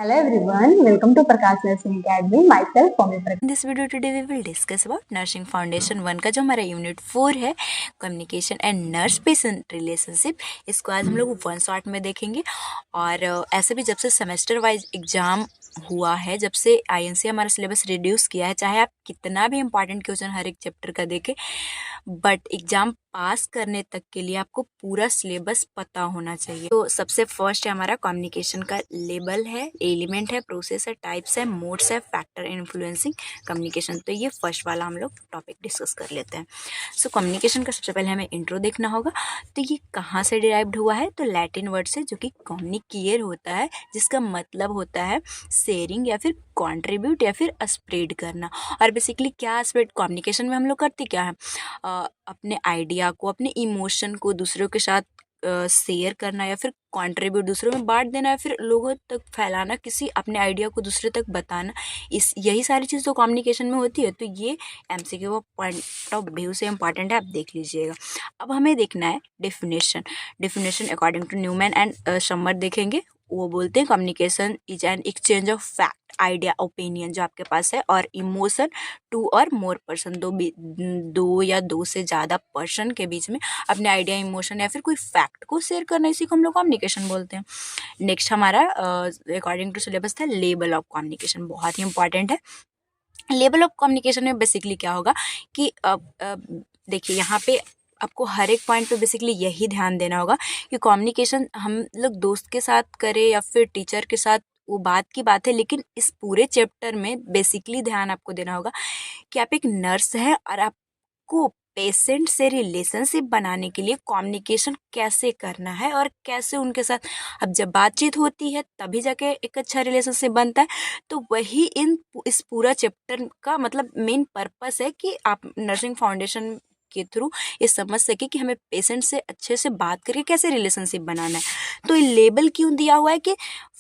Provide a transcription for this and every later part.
Hello everyone, welcome to Prakash Nursing Academy. Myself, Soumi Prakash. In this video today we will discuss about Nursing Foundation 1 का जो हमारा unit 4 है communication and nurse patient relationship, इसको आज हम लोग 1 shot में देखेंगे। और ऐसे भी जब से सेमेस्टर वाइज एग्जाम हुआ है, जब से आईएनसी हमारा सिलेबस रिड्यूस किया है, चाहे आप कितना भी इंपॉर्टेंट क्वेश्चन हर एक चैप्टर का देखें, बट एग्जाम पास करने तक के लिए आपको पूरा सिलेबस पता होना चाहिए। तो सबसे फर्स्ट है हमारा कम्युनिकेशन का लेबल है, एलिमेंट है, प्रोसेस है, टाइप्स है, मोड्स है, फैक्टर इन्फ्लुएंसिंग कम्युनिकेशन। तो ये फर्स्ट वाला हम लोग टॉपिक डिस्कस कर लेते हैं। सो कम्युनिकेशन का सबसे पहले हमें इंट्रो देखना होगा। तो ये कहाँ से डिराइव्ड हुआ है? तो लैटिन वर्ड से, जो कि कम्युनिकेयर होता है, जिसका मतलब होता है शेयरिंग या फिर कॉन्ट्रीब्यूट या फिर स्प्रेड करना। और बेसिकली क्या स्प्रेड कम्युनिकेशन में हम लोग करते क्या है, अपने आइडिया को, अपने इमोशन को दूसरों के साथ शेयर करना या फिर कंट्रीब्यूट दूसरों में बांट देना या फिर लोगों तक फैलाना, किसी अपने आइडिया को दूसरे तक बताना, इस यही सारी चीज़ तो कम्युनिकेशन में होती है। तो ये एमसीक्यू पॉइंट ऑफ व्यू से इम्पॉर्टेंट है, आप देख लीजिएगा। अब हमें देखना है definition according to Newman and Summer देखेंगे। वो बोलते हैं communication is an exchange of fact, idea, opinion जो आपके पास है, और इमोशन टू और मोर पर्सन, दो या दो से ज़्यादा पर्सन के बीच में अपने आइडिया, इमोशन या फिर कोई फैक्ट को शेयर करना, इसी को हम लोग कम्युनिकेशन बोलते हैं। नेक्स्ट हमारा अकॉर्डिंग टू सिलेबस था लेबल ऑफ कम्युनिकेशन, बहुत ही इंपॉर्टेंट है। लेबल ऑफ कम्युनिकेशन में बेसिकली क्या होगा कि देखिए यहाँ पे आपको हर एक पॉइंट पे बेसिकली यही ध्यान देना होगा कि कम्युनिकेशन हम लोग दोस्त के साथ करें या फिर टीचर के साथ, वो बात की बात है, लेकिन इस पूरे चैप्टर में बेसिकली ध्यान आपको देना होगा कि आप एक नर्स हैं और आपको पेशेंट से रिलेशनशिप बनाने के लिए कम्युनिकेशन कैसे करना है और कैसे उनके साथ, अब जब बातचीत होती है तभी जाके एक अच्छा रिलेशनशिप बनता है। तो वही इस पूरा चैप्टर का मतलब मेन पर्पस है कि आप नर्सिंग फाउंडेशन के थ्रू ये समझ सके कि हमें पेशेंट से अच्छे से बात करके कैसे रिलेशनशिप बनाना है। तो ये लेबल क्यों दिया हुआ है कि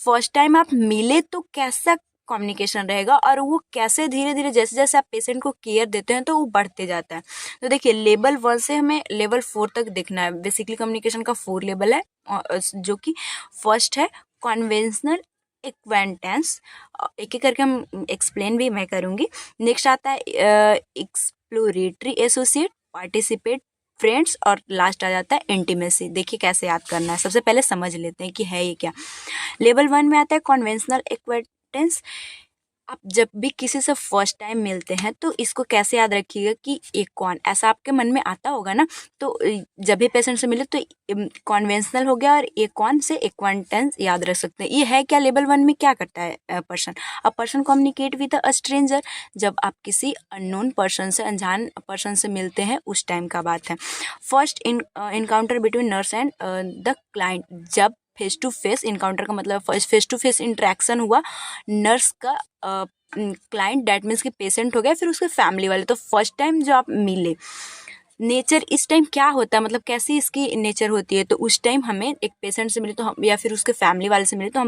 फर्स्ट टाइम आप मिले तो कैसा कम्युनिकेशन रहेगा, और वो कैसे धीरे धीरे जैसे जैसे आप पेशेंट को केयर देते हैं तो वो बढ़ते जाता है। तो देखिए लेवल 1 से हमें लेवल 4 तक देखना है। बेसिकली कम्युनिकेशन का 4 लेवल है, जो कि फर्स्ट है कन्वेंशनल एक्वेंटेंस, एक एक करके हम एक्सप्लेन भी मैं करूँगी। नेक्स्ट आता है एक्सप्लोरेटरी एसोसिएट, पार्टिसिपेट, फ्रेंड्स, और लास्ट आ जाता है इंटीमेसी। देखिए कैसे याद करना है, सबसे पहले समझ लेते हैं कि है ये क्या। लेवल 1 में आता है कन्वेंशनल एक्वेंटेंस। आप जब भी किसी से फर्स्ट टाइम मिलते हैं तो इसको कैसे याद रखिएगा कि ये कौन, ऐसा आपके मन में आता होगा ना। तो जब भी पेशेंट से मिले तो कन्वेंशनल हो गया और ये कौन से एक्वेंटेंस याद रख सकते हैं। ये है क्या, लेवल 1 में क्या करता है person, a person communicate with a stranger, जब आप किसी अननोन पर्सन से, अनजान पर्सन से मिलते हैं उस टाइम का बात है। First encounter between nurse and the client, जब फेस टू फेस इनकाउंटर का मतलब फेस टू फेस इंटरेक्शन हुआ नर्स का क्लाइंट, डेट मीन्स कि पेशेंट हो गया, फिर उसके फैमिली वाले। तो फर्स्ट टाइम जो आप मिले, नेचर इस टाइम क्या होता है, मतलब कैसी इसकी नेचर होती है। तो उस टाइम हमें एक पेशेंट से मिले तो हम, या फिर उसके फैमिली वाले से मिले तो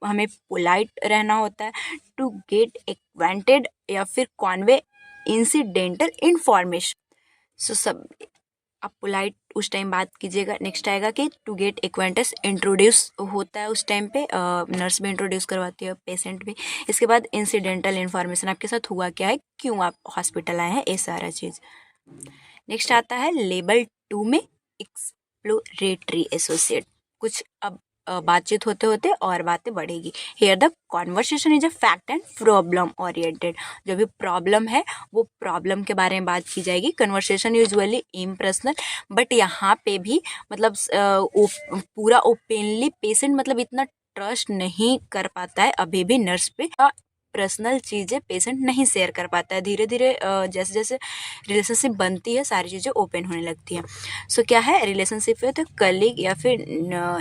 हमें पोलाइट रहना होता है, टू गेट एक्वेंटेड या फिर कॉन्वे इंसिडेंटल इंफॉर्मेशन। सो सब आप पोलाइट उस टाइम बात कीजिएगा। नेक्स्ट आएगा कि टू गेट एक्वेंटेंस, इंट्रोड्यूस होता है उस टाइम पे, नर्स भी इंट्रोड्यूस करवाती है, पेशेंट भी। इसके बाद इंसिडेंटल इन्फॉर्मेशन, आपके साथ हुआ क्या है, क्यों आप हॉस्पिटल आए हैं, ये सारा चीज़। नेक्स्ट आता है लेवल 2 में एक्सप्लोरेटरी एसोसिएट। कुछ अब बातचीत होते होते और बातें बढ़ेगी। Here the conversation is a fact and problem oriented, जो भी प्रॉब्लम है वो प्रॉब्लम के बारे में बात की जाएगी। कन्वर्सेशन यूजुअली इम्पर्सनल, बट यहाँ पे भी मतलब पूरा ओपनली पेशेंट मतलब इतना ट्रस्ट नहीं कर पाता है अभी भी नर्स पे, पर्सनल चीज़ें पेशेंट नहीं शेयर कर पाता है। धीरे धीरे जैसे जैसे रिलेशनशिप बनती है सारी चीज़ें ओपन होने लगती हैं। सो क्या है रिलेशनशिप विद कलीग या फिर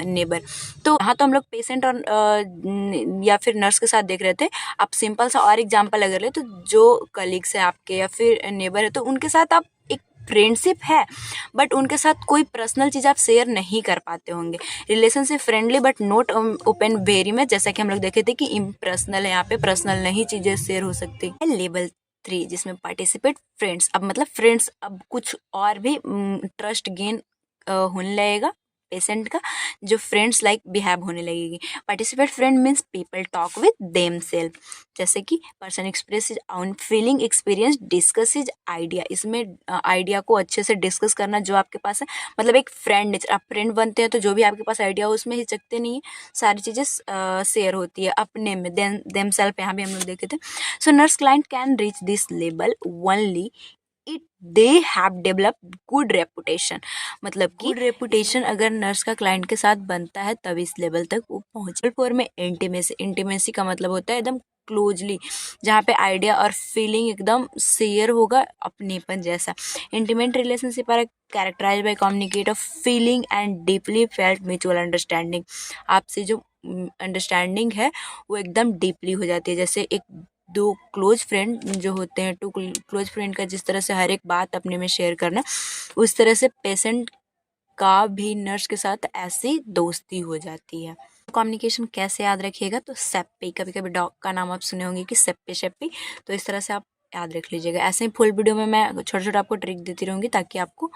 नेबर। तो यहाँ तो हम लोग पेशेंट और या फिर नर्स के साथ देख रहे थे। आप सिंपल सा और एग्जांपल अगर ले तो जो कलीग्स है आपके या फिर नेबर है तो उनके साथ आप एक फ्रेंडशिप है, बट उनके साथ कोई पर्सनल चीज़ आप शेयर नहीं कर पाते होंगे। Relationship friendly but not open very में, जैसा कि हम लोग देखे थे कि इम्पर्सनल है, यहाँ पे पर्सनल नहीं चीज़ें शेयर हो सकती है। लेवल 3 जिसमें पार्टिसिपेट फ्रेंड्स, अब मतलब फ्रेंड्स अब कुछ और भी ट्रस्ट गेन होने लगेगा पेशेंट का जो फ्रेंड्स लाइक बिहेव होने लगेगी। Participate friend means people talk with them self, जैसे कि person express is own feeling experience discuss is idea. इसमें आइडिया को अच्छे से डिस्कस करना जो आपके पास है, मतलब एक फ्रेंड, आप फ्रेंड बनते हैं तो जो भी आपके पास आइडिया हो उसमें हिचकते नहीं है, सारी चीज़ें शेयर होती है अपने में, देम सेल्फ यहाँ भी हम लोग देखे थे। So nurse client can reach this level only it they have develop good reputation, मतलब कि गुड रेपुटेशन अगर नर्स का क्लाइंट के साथ बनता है तब इस लेवल तक वो पहुँचे। 4 में इंटीमेसी, इंटीमेसी का मतलब होता है एकदम क्लोजली, जहाँ पे आइडिया और फीलिंग एकदम शेयर होगा अपनेपन जैसा। Intimate relationship are characterize by communicate of feeling and deeply felt mutual understanding. आपसे जो अंडरस्टैंडिंग है वो एकदम डीपली हो जाती है, जैसे एक दो क्लोज फ्रेंड जो होते हैं, टू क्लोज फ्रेंड का जिस तरह से हर एक बात अपने में शेयर करना, उस तरह से पेशेंट का भी नर्स के साथ ऐसी दोस्ती हो जाती है। कम्युनिकेशन कैसे याद रखिएगा, तो सेप्पी, कभी कभी डॉग का नाम आप सुने होंगे कि सेप्पी शेप्पी, तो इस तरह से आप याद रख लीजिएगा। ऐसे ही फुल वीडियो में मैं छोटा छोटा आपको ट्रिक देती रहूँगी ताकि आपको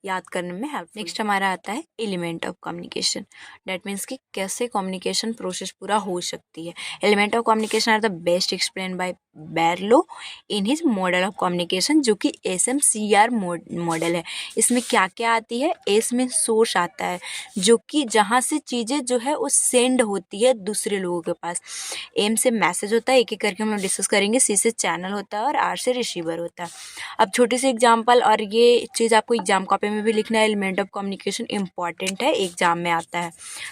याद करने में हेल्प। नेक्स्ट हमारा आता है element of communication, that means कि कैसे कम्युनिकेशन प्रोसेस पूरा हो सकती है। Element of communication are the best explain by Berlo in his model of communication, जो कि SMCR मॉडल है। इसमें क्या क्या आती है, एस में सोर्स आता है, जो कि जहाँ से चीज़ें जो है वो सेंड होती है दूसरे लोगों के पास। एम से मैसेज होता है, एक एक करके हम लोग डिस्कस करेंगे। सी से चैनल होता है और आर से रिसीवर होता है। अब छोटी सी एग्जांपल, और ये चीज़ आपको एग्जाम कॉपी में भी लिखना है। एलिमेंट ऑफ कम्युनिकेशन इंपॉर्टेंट है, एग्जाम में आता है,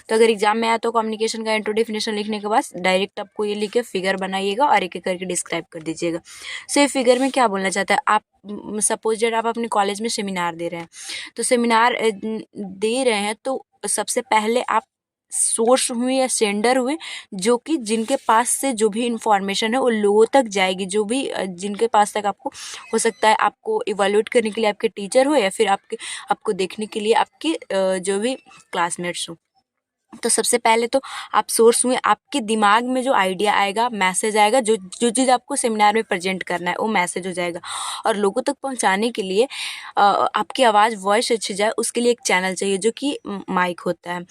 तो अगर एग्जाम में आया तो कम्युनिकेशन का इंट्रो डेफिनेशन लिखने के बाद डायरेक्ट आपको ये लिख के फिगर बनाइएगा और एक एक करके डिस्क्राइब कर दीजिएगा। सो ये फिगर में क्या बोलना चाहता है, आप सपोज डेट आप अपने कॉलेज में सेमिनार दे रहे हैं, तो सेमिनार दे रहे हैं तो सबसे पहले आप सोर्स हुए या सेंडर हुए, जो कि जिनके पास से जो भी इंफॉर्मेशन है वो लोगों तक जाएगी, जो भी जिनके पास तक आपको हो सकता है आपको इवैल्यूएट करने के लिए आपके टीचर हो या फिर आपको देखने के लिए आपके जो भी क्लासमेट्स हो। तो सबसे पहले तो आप सोर्स हुए, आपके दिमाग में जो आइडिया आएगा, मैसेज आएगा, जो जो चीज़ आपको सेमिनार में प्रेजेंट करना है वो मैसेज हो जाएगा। और लोगों तक पहुंचाने के लिए आपकी आवाज़ वॉइस अच्छी जाए उसके लिए एक चैनल चाहिए जो कि माइक होता है।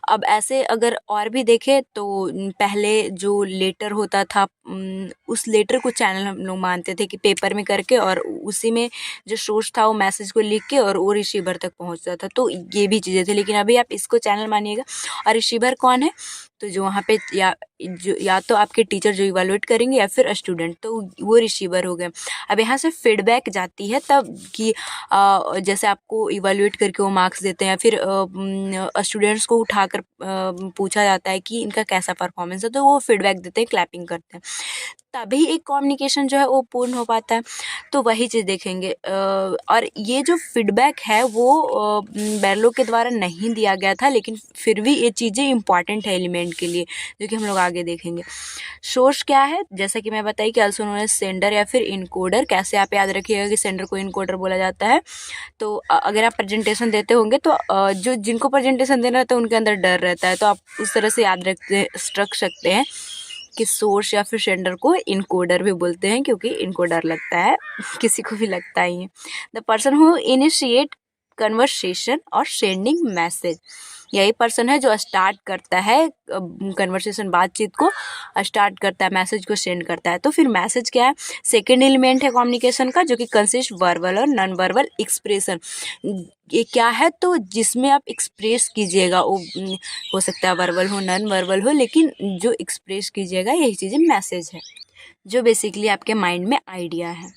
अब ऐसे अगर और भी देखें तो पहले जो लेटर होता था, उस लेटर को चैनल हम लोग मानते थे कि पेपर में करके और उसी में जो सोर्स था वो मैसेज को लिख के और वो रिसीवर तक पहुंचता था। तो ये भी चीज़ें थी, लेकिन अभी आप इसको चैनल मानिएगा। और रिसीवर कौन है, तो जो वहाँ पे या तो आपके टीचर जो इवैल्यूएट करेंगे या फिर स्टूडेंट, तो वो रिसीवर हो गए। अब यहाँ से फीडबैक जाती है तब कि जैसे आपको इवैल्यूएट करके वो मार्क्स देते हैं, या फिर स्टूडेंट्स को उठाकर पूछा जाता है कि इनका कैसा परफॉर्मेंस है, तो वो फीडबैक देते हैं, क्लैपिंग करते हैं, तभी एक कम्युनिकेशन जो है वो पूर्ण हो पाता है। तो वही चीज़ देखेंगे। और ये जो फीडबैक है वो बैरलो के द्वारा नहीं दिया गया था, लेकिन फिर भी ये चीज़ें इंपॉर्टेंट है एलिमेंट के लिए, जो कि हम लोग आगे देखेंगे। सोर्स क्या है, जैसा कि मैं बताई कि ऑल्सो नोन एज सेंडर या फिर इनकोडर। कैसे आप याद रखिएगा कि सेंडर को इनकोडर बोला जाता है। तो अगर आप प्रेजेंटेशन देते होंगे तो जो जिनको प्रेजेंटेशन देना रहता है उनके अंदर डर रहता है, तो आप उस तरह से याद रख सकते हैं कि सोर्स या फिर सेंडर को इनकोडर भी बोलते हैं, क्योंकि इनको डर लगता है, किसी को भी लगता ही है। The person who initiate conversation और सेंडिंग मैसेज, यही पर्सन है जो स्टार्ट करता है कन्वर्सेशन, बातचीत को स्टार्ट करता है, मैसेज को सेंड करता है। तो फिर मैसेज क्या है, सेकेंड एलिमेंट है कम्युनिकेशन का, जो कि कंसिस्ट वर्बल और नॉन वर्बल एक्सप्रेशन। ये क्या है, तो जिसमें आप एक्सप्रेस कीजिएगा, वो हो सकता है वर्बल हो, नॉन वर्बल हो, लेकिन जो एक्सप्रेस कीजिएगा यही चीज़ें मैसेज है, जो बेसिकली आपके माइंड में आइडिया है।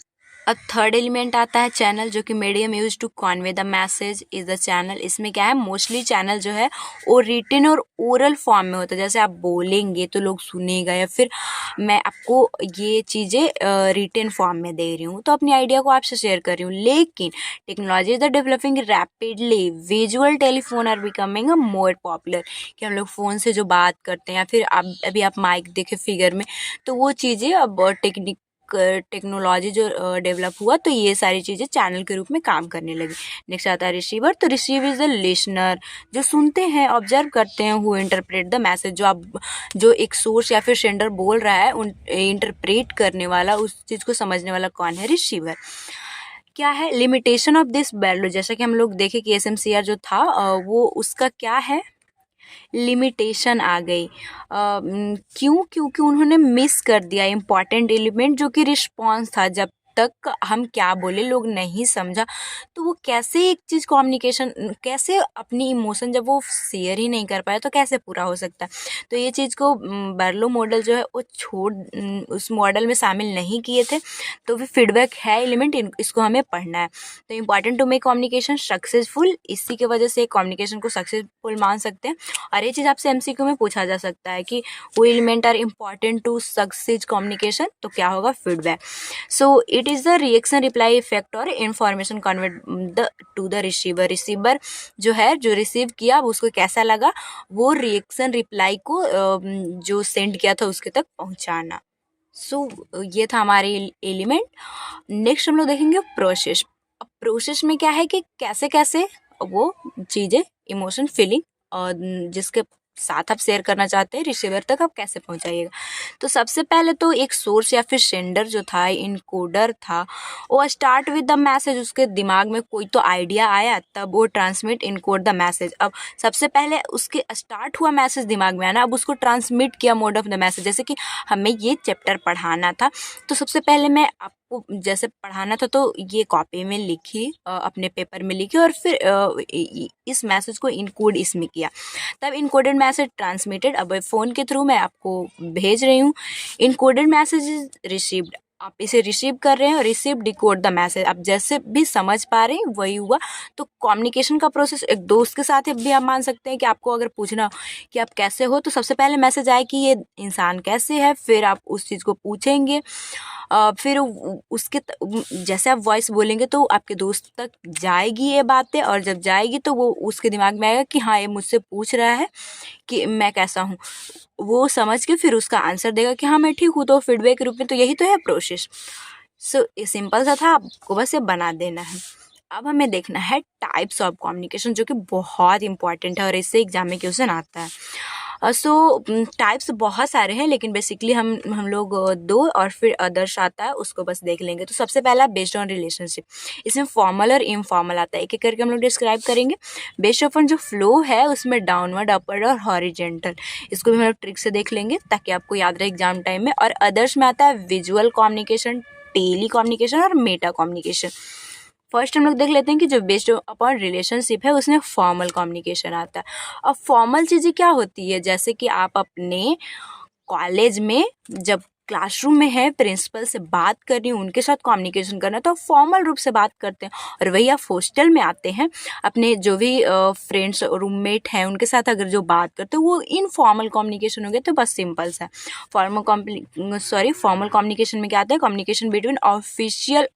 अब थर्ड एलिमेंट आता है चैनल, जो कि medium use to convey the message is the channel. इसमें क्या है, मोस्टली चैनल जो है वो रिटन और ओरल फॉर्म में होता है, जैसे आप बोलेंगे तो लोग सुनेगा, या फिर मैं आपको ये चीज़ें रिटन फॉर्म में दे रही हूँ, तो अपनी आइडिया को आपसे शेयर कर रही हूँ। लेकिन technology is the developing rapidly, visual telephone are becoming a more popular, कि हम लोग फ़ोन से जो बात करते हैं, या फिर अभी आप माइक देखे फिगर में, तो वो चीज़ें अब टेक्नोलॉजी जो डेवलप हुआ, तो ये सारी चीज़ें चैनल के रूप में काम करने लगी। नेक्स्ट आता है रिसीवर। तो रिसीवर इज द लिसनर, जो सुनते हैं, ऑब्जर्व करते हैं, हु इंटरप्रेट द मैसेज, जो एक सोर्स या फिर सेंडर बोल रहा है, इंटरप्रेट करने वाला, उस चीज़ को समझने वाला कौन है, रिसीवर। क्या है लिमिटेशन ऑफ दिस वैल्यू, जैसा कि हम लोग देखे कि एसएमसीआर जो था वो उसका क्या है लिमिटेशन आ गई। क्यों? क्योंकि उन्होंने मिस कर दिया इम्पॉर्टेंट एलिमेंट जो कि रिस्पॉन्स था। जब तक हम क्या बोले लोग नहीं समझा, तो वो कैसे एक चीज़ कम्युनिकेशन, कैसे अपनी इमोशन जब वो शेयर ही नहीं कर पाया तो कैसे पूरा हो सकता है। तो ये चीज़ को बर्लो मॉडल जो है वो उस मॉडल में शामिल नहीं किए थे। तो फिर फीडबैक है एलिमेंट, इसको हमें पढ़ना है। तो important to make communication successful, इसी के वजह से कम्युनिकेशन को सक्सेसफुल मान सकते हैं। और ये चीज़ आपसे एमसीक्यू में पूछा जा सकता है कि वो element are important to success communication, तो क्या होगा feedback. So it is the reaction reply effect और information convert to the receiver. Receiver जो है, जो रिसीव किया उसको कैसा लगा, वो रिएक्शन रिप्लाई को जो सेंड किया था उसके तक पहुंचाना। सो ये था हमारे एलिमेंट। नेक्स्ट हम लोग देखेंगे प्रोसेस। अब प्रोसेस में क्या है कि कैसे कैसे वो चीज़ें, इमोशन, फीलिंग और जिसके साथ आप शेयर करना चाहते हैं रिसीवर तक आप कैसे पहुंचाइएगा। तो सबसे पहले तो एक सोर्स या फिर सेंडर जो था, इनकोडर था, वो स्टार्ट विद द मैसेज। उसके दिमाग में कोई तो आइडिया आया, तब वो ट्रांसमिट इनकोड द मैसेज। अब सबसे पहले उसके स्टार्ट हुआ मैसेज दिमाग में आना, अब उसको ट्रांसमिट किया मोड ऑफ द मैसेज। जैसे कि हमें ये चैप्टर पढ़ाना था, तो सबसे पहले मैं आपको जैसे पढ़ाना था तो ये कॉपी में लिखी, अपने पेपर में लिखी, और फिर इस मैसेज को इनकोड इसमें किया, तब इनकोडेड मैसेज ट्रांसमिटेड। अब फ़ोन के थ्रू मैं आपको भेज रही हूँ, इनकोडेड मैसेज इज रिसीव्ड। आप इसे रिसीव कर रहे हैं और रिसीव डिकोड द मैसेज। आप जैसे भी समझ पा रहे हैं वही हुआ। तो कम्युनिकेशन का प्रोसेस एक दोस्त के साथ भी आप मान सकते हैं कि आपको अगर पूछना हो कि आप कैसे हो, तो सबसे पहले मैसेज आए कि ये इंसान कैसे है, फिर आप उस चीज़ को पूछेंगे, फिर उसके जैसे आप वॉइस बोलेंगे तो आपके दोस्त तक जाएगी ये बातें, और जब जाएगी तो वो उसके दिमाग में आएगा कि हाँ ये मुझसे पूछ रहा है कि मैं कैसा हूँ। वो समझ के फिर उसका आंसर देगा कि हाँ मैं ठीक हूँ, तो फीडबैक के रूप में। तो यही तो है प्रोसेस। सो ये सिंपल सा था, आपको बस ये बना देना है। अब हमें देखना है टाइप्स ऑफ कम्युनिकेशन, जो कि बहुत इंपॉर्टेंट है और इससे एग्जाम में क्वेश्चन आता है। सो टाइप्स बहुत सारे हैं, लेकिन बेसिकली हम लोग दो और फिर अदर्स आता है उसको बस देख लेंगे। तो सबसे पहला बेस्ड ऑन रिलेशनशिप। इसमें फॉर्मल और इनफॉर्मल आता है, एक एक करके हम लोग डिस्क्राइब करेंगे। बेस्ड ऑन जो फ्लो है उसमें डाउनवर्ड, अपवर्ड और हॉरिजेंटल, इसको भी हम लोग ट्रिक से देख लेंगे ताकि आपको याद रहे एग्जाम टाइम में। और अदर्स में आता है विजुअल कम्युनिकेशन, टेली कम्युनिकेशन और मेटा कम्युनिकेशन। फर्स्ट हम लोग देख लेते हैं कि जो बेस्ड अपॉन रिलेशनशिप है उसमें फॉर्मल कम्युनिकेशन आता है। अब फॉर्मल चीज़ें क्या होती है, जैसे कि आप अपने कॉलेज में जब क्लासरूम में है, प्रिंसिपल से बात कर रही हूँ, उनके साथ कम्युनिकेशन करना, तो फॉर्मल रूप से बात करते हैं। और वही आप हॉस्टल में आते हैं, अपने जो भी फ्रेंड्स रूममेट हैं उनके साथ अगर जो बात करते हैं वो इनफॉर्मल कम्युनिकेशन हो गया। तो बस सिंपल सा फॉर्मल कम्युनिकेशन में क्या आता है, communication between official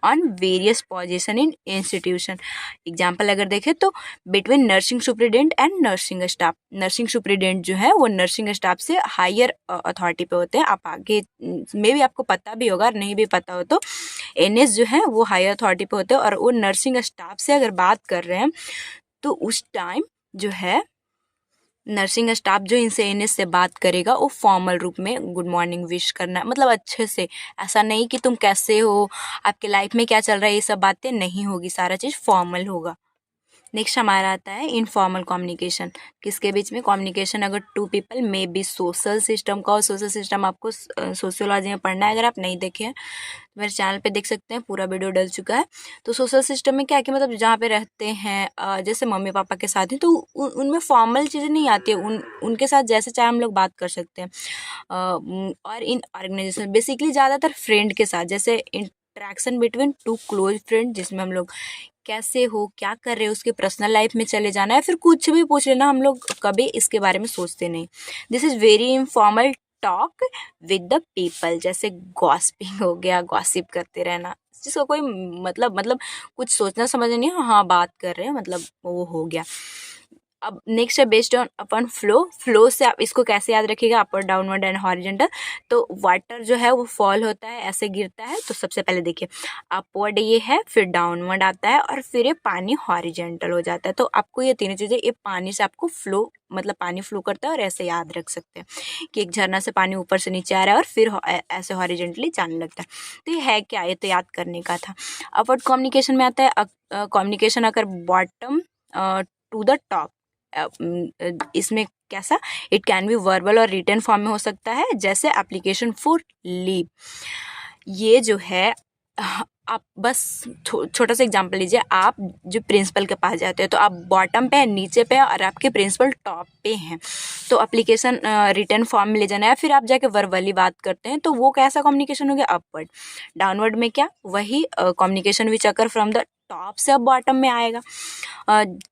on various position in institution. Example अगर देखें तो between nursing superintendent and nursing staff. Nursing superintendent जो है वो नर्सिंग स्टाफ से हायर अथॉरिटी पे होते हैं। आप आगे में भी आपको पता भी होगा, नहीं भी पता हो तो एनएस जो है वो हायर अथॉरिटी पे होते हैं, और वो नर्सिंग स्टाफ से अगर बात कर रहे हैं तो उस टाइम जो है नर्सिंग स्टाफ जो इनसे एनएस से बात करेगा वो फॉर्मल रूप में गुड मॉर्निंग विश करना, मतलब अच्छे से। ऐसा नहीं कि तुम कैसे हो, आपके लाइफ में क्या चल रहा है, ये सब बातें नहीं होगी, सारा चीज़ फॉर्मल होगा। नेक्स्ट हमारा आता है इनफॉर्मल कम्युनिकेशन। किसके बीच में कम्युनिकेशन, अगर टू पीपल में भी सोशल सिस्टम का। और सोशल सिस्टम आपको सोशियोलॉजी में पढ़ना है, अगर आप नहीं देखे हैं तो मेरे चैनल पे देख सकते हैं, पूरा वीडियो डल चुका है। तो सोशल सिस्टम में क्या है कि मतलब जहाँ पे रहते हैं, जैसे मम्मी पापा के साथ ही, तो उनमें फॉर्मल चीज़ें नहीं आती है, उनके साथ जैसे चाहे हम लोग बात कर सकते हैं। और इन ऑर्गेनाइजेशन बेसिकली ज़्यादातर फ्रेंड के साथ, जैसे interaction between two close friend, जिसमें हम लोग कैसे हो, क्या कर रहे हो, उसके पर्सनल लाइफ में चले जाना है, फिर कुछ भी पूछ लेना, हम लोग कभी इसके बारे में सोचते नहीं। This is very informal talk with the people. जैसे गॉसिपिंग हो गया, गॉसिप करते रहना, जिसका कोई मतलब कुछ सोचना समझना नहीं है, हाँ बात कर रहे हैं, मतलब वो हो गया। अब नेक्स्ट है बेस्ड ऑन अपन फ्लो से आप इसको कैसे याद रखिएगा, अपर डाउनवर्ड एंड हॉरिजॉन्टल। तो वाटर जो है वो फॉल होता है, ऐसे गिरता है। तो सबसे पहले देखिए अपवर्ड ये है, फिर डाउनवर्ड आता है और फिर ये पानी हॉरिजॉन्टल हो जाता है। तो आपको ये तीनों चीज़ें, ये पानी से आपको फ्लो मतलब पानी फ्लो करता है और ऐसे याद रख सकते हैं कि एक झरना से पानी ऊपर से नीचे आ रहा है और फिर ऐसे हॉरिजॉन्टली जाने लगता है। तो ये है क्या, ये तो याद करने का था। अपवर्ड कम्युनिकेशन में आता है कम्युनिकेशन अगर बॉटम टू द टॉप। इसमें कैसा, इट कैन बी वर्बल और रिटन फॉर्म में हो सकता है, जैसे एप्लीकेशन फॉर लीव। ये जो है आप बस छोटा सा एग्जांपल लीजिए, आप जो प्रिंसिपल के पास जाते हैं तो आप बॉटम पे हैं, नीचे पे हैं और आपके प्रिंसिपल टॉप पे हैं। तो एप्लीकेशन रिटन फॉर्म में ले जाना है, फिर आप जाके वर्बली बात करते हैं, तो वो कैसा कम्युनिकेशन हो गया, अपवर्ड। डाउनवर्ड में क्या, वही communication which occur from the top से अब बॉटम में आएगा।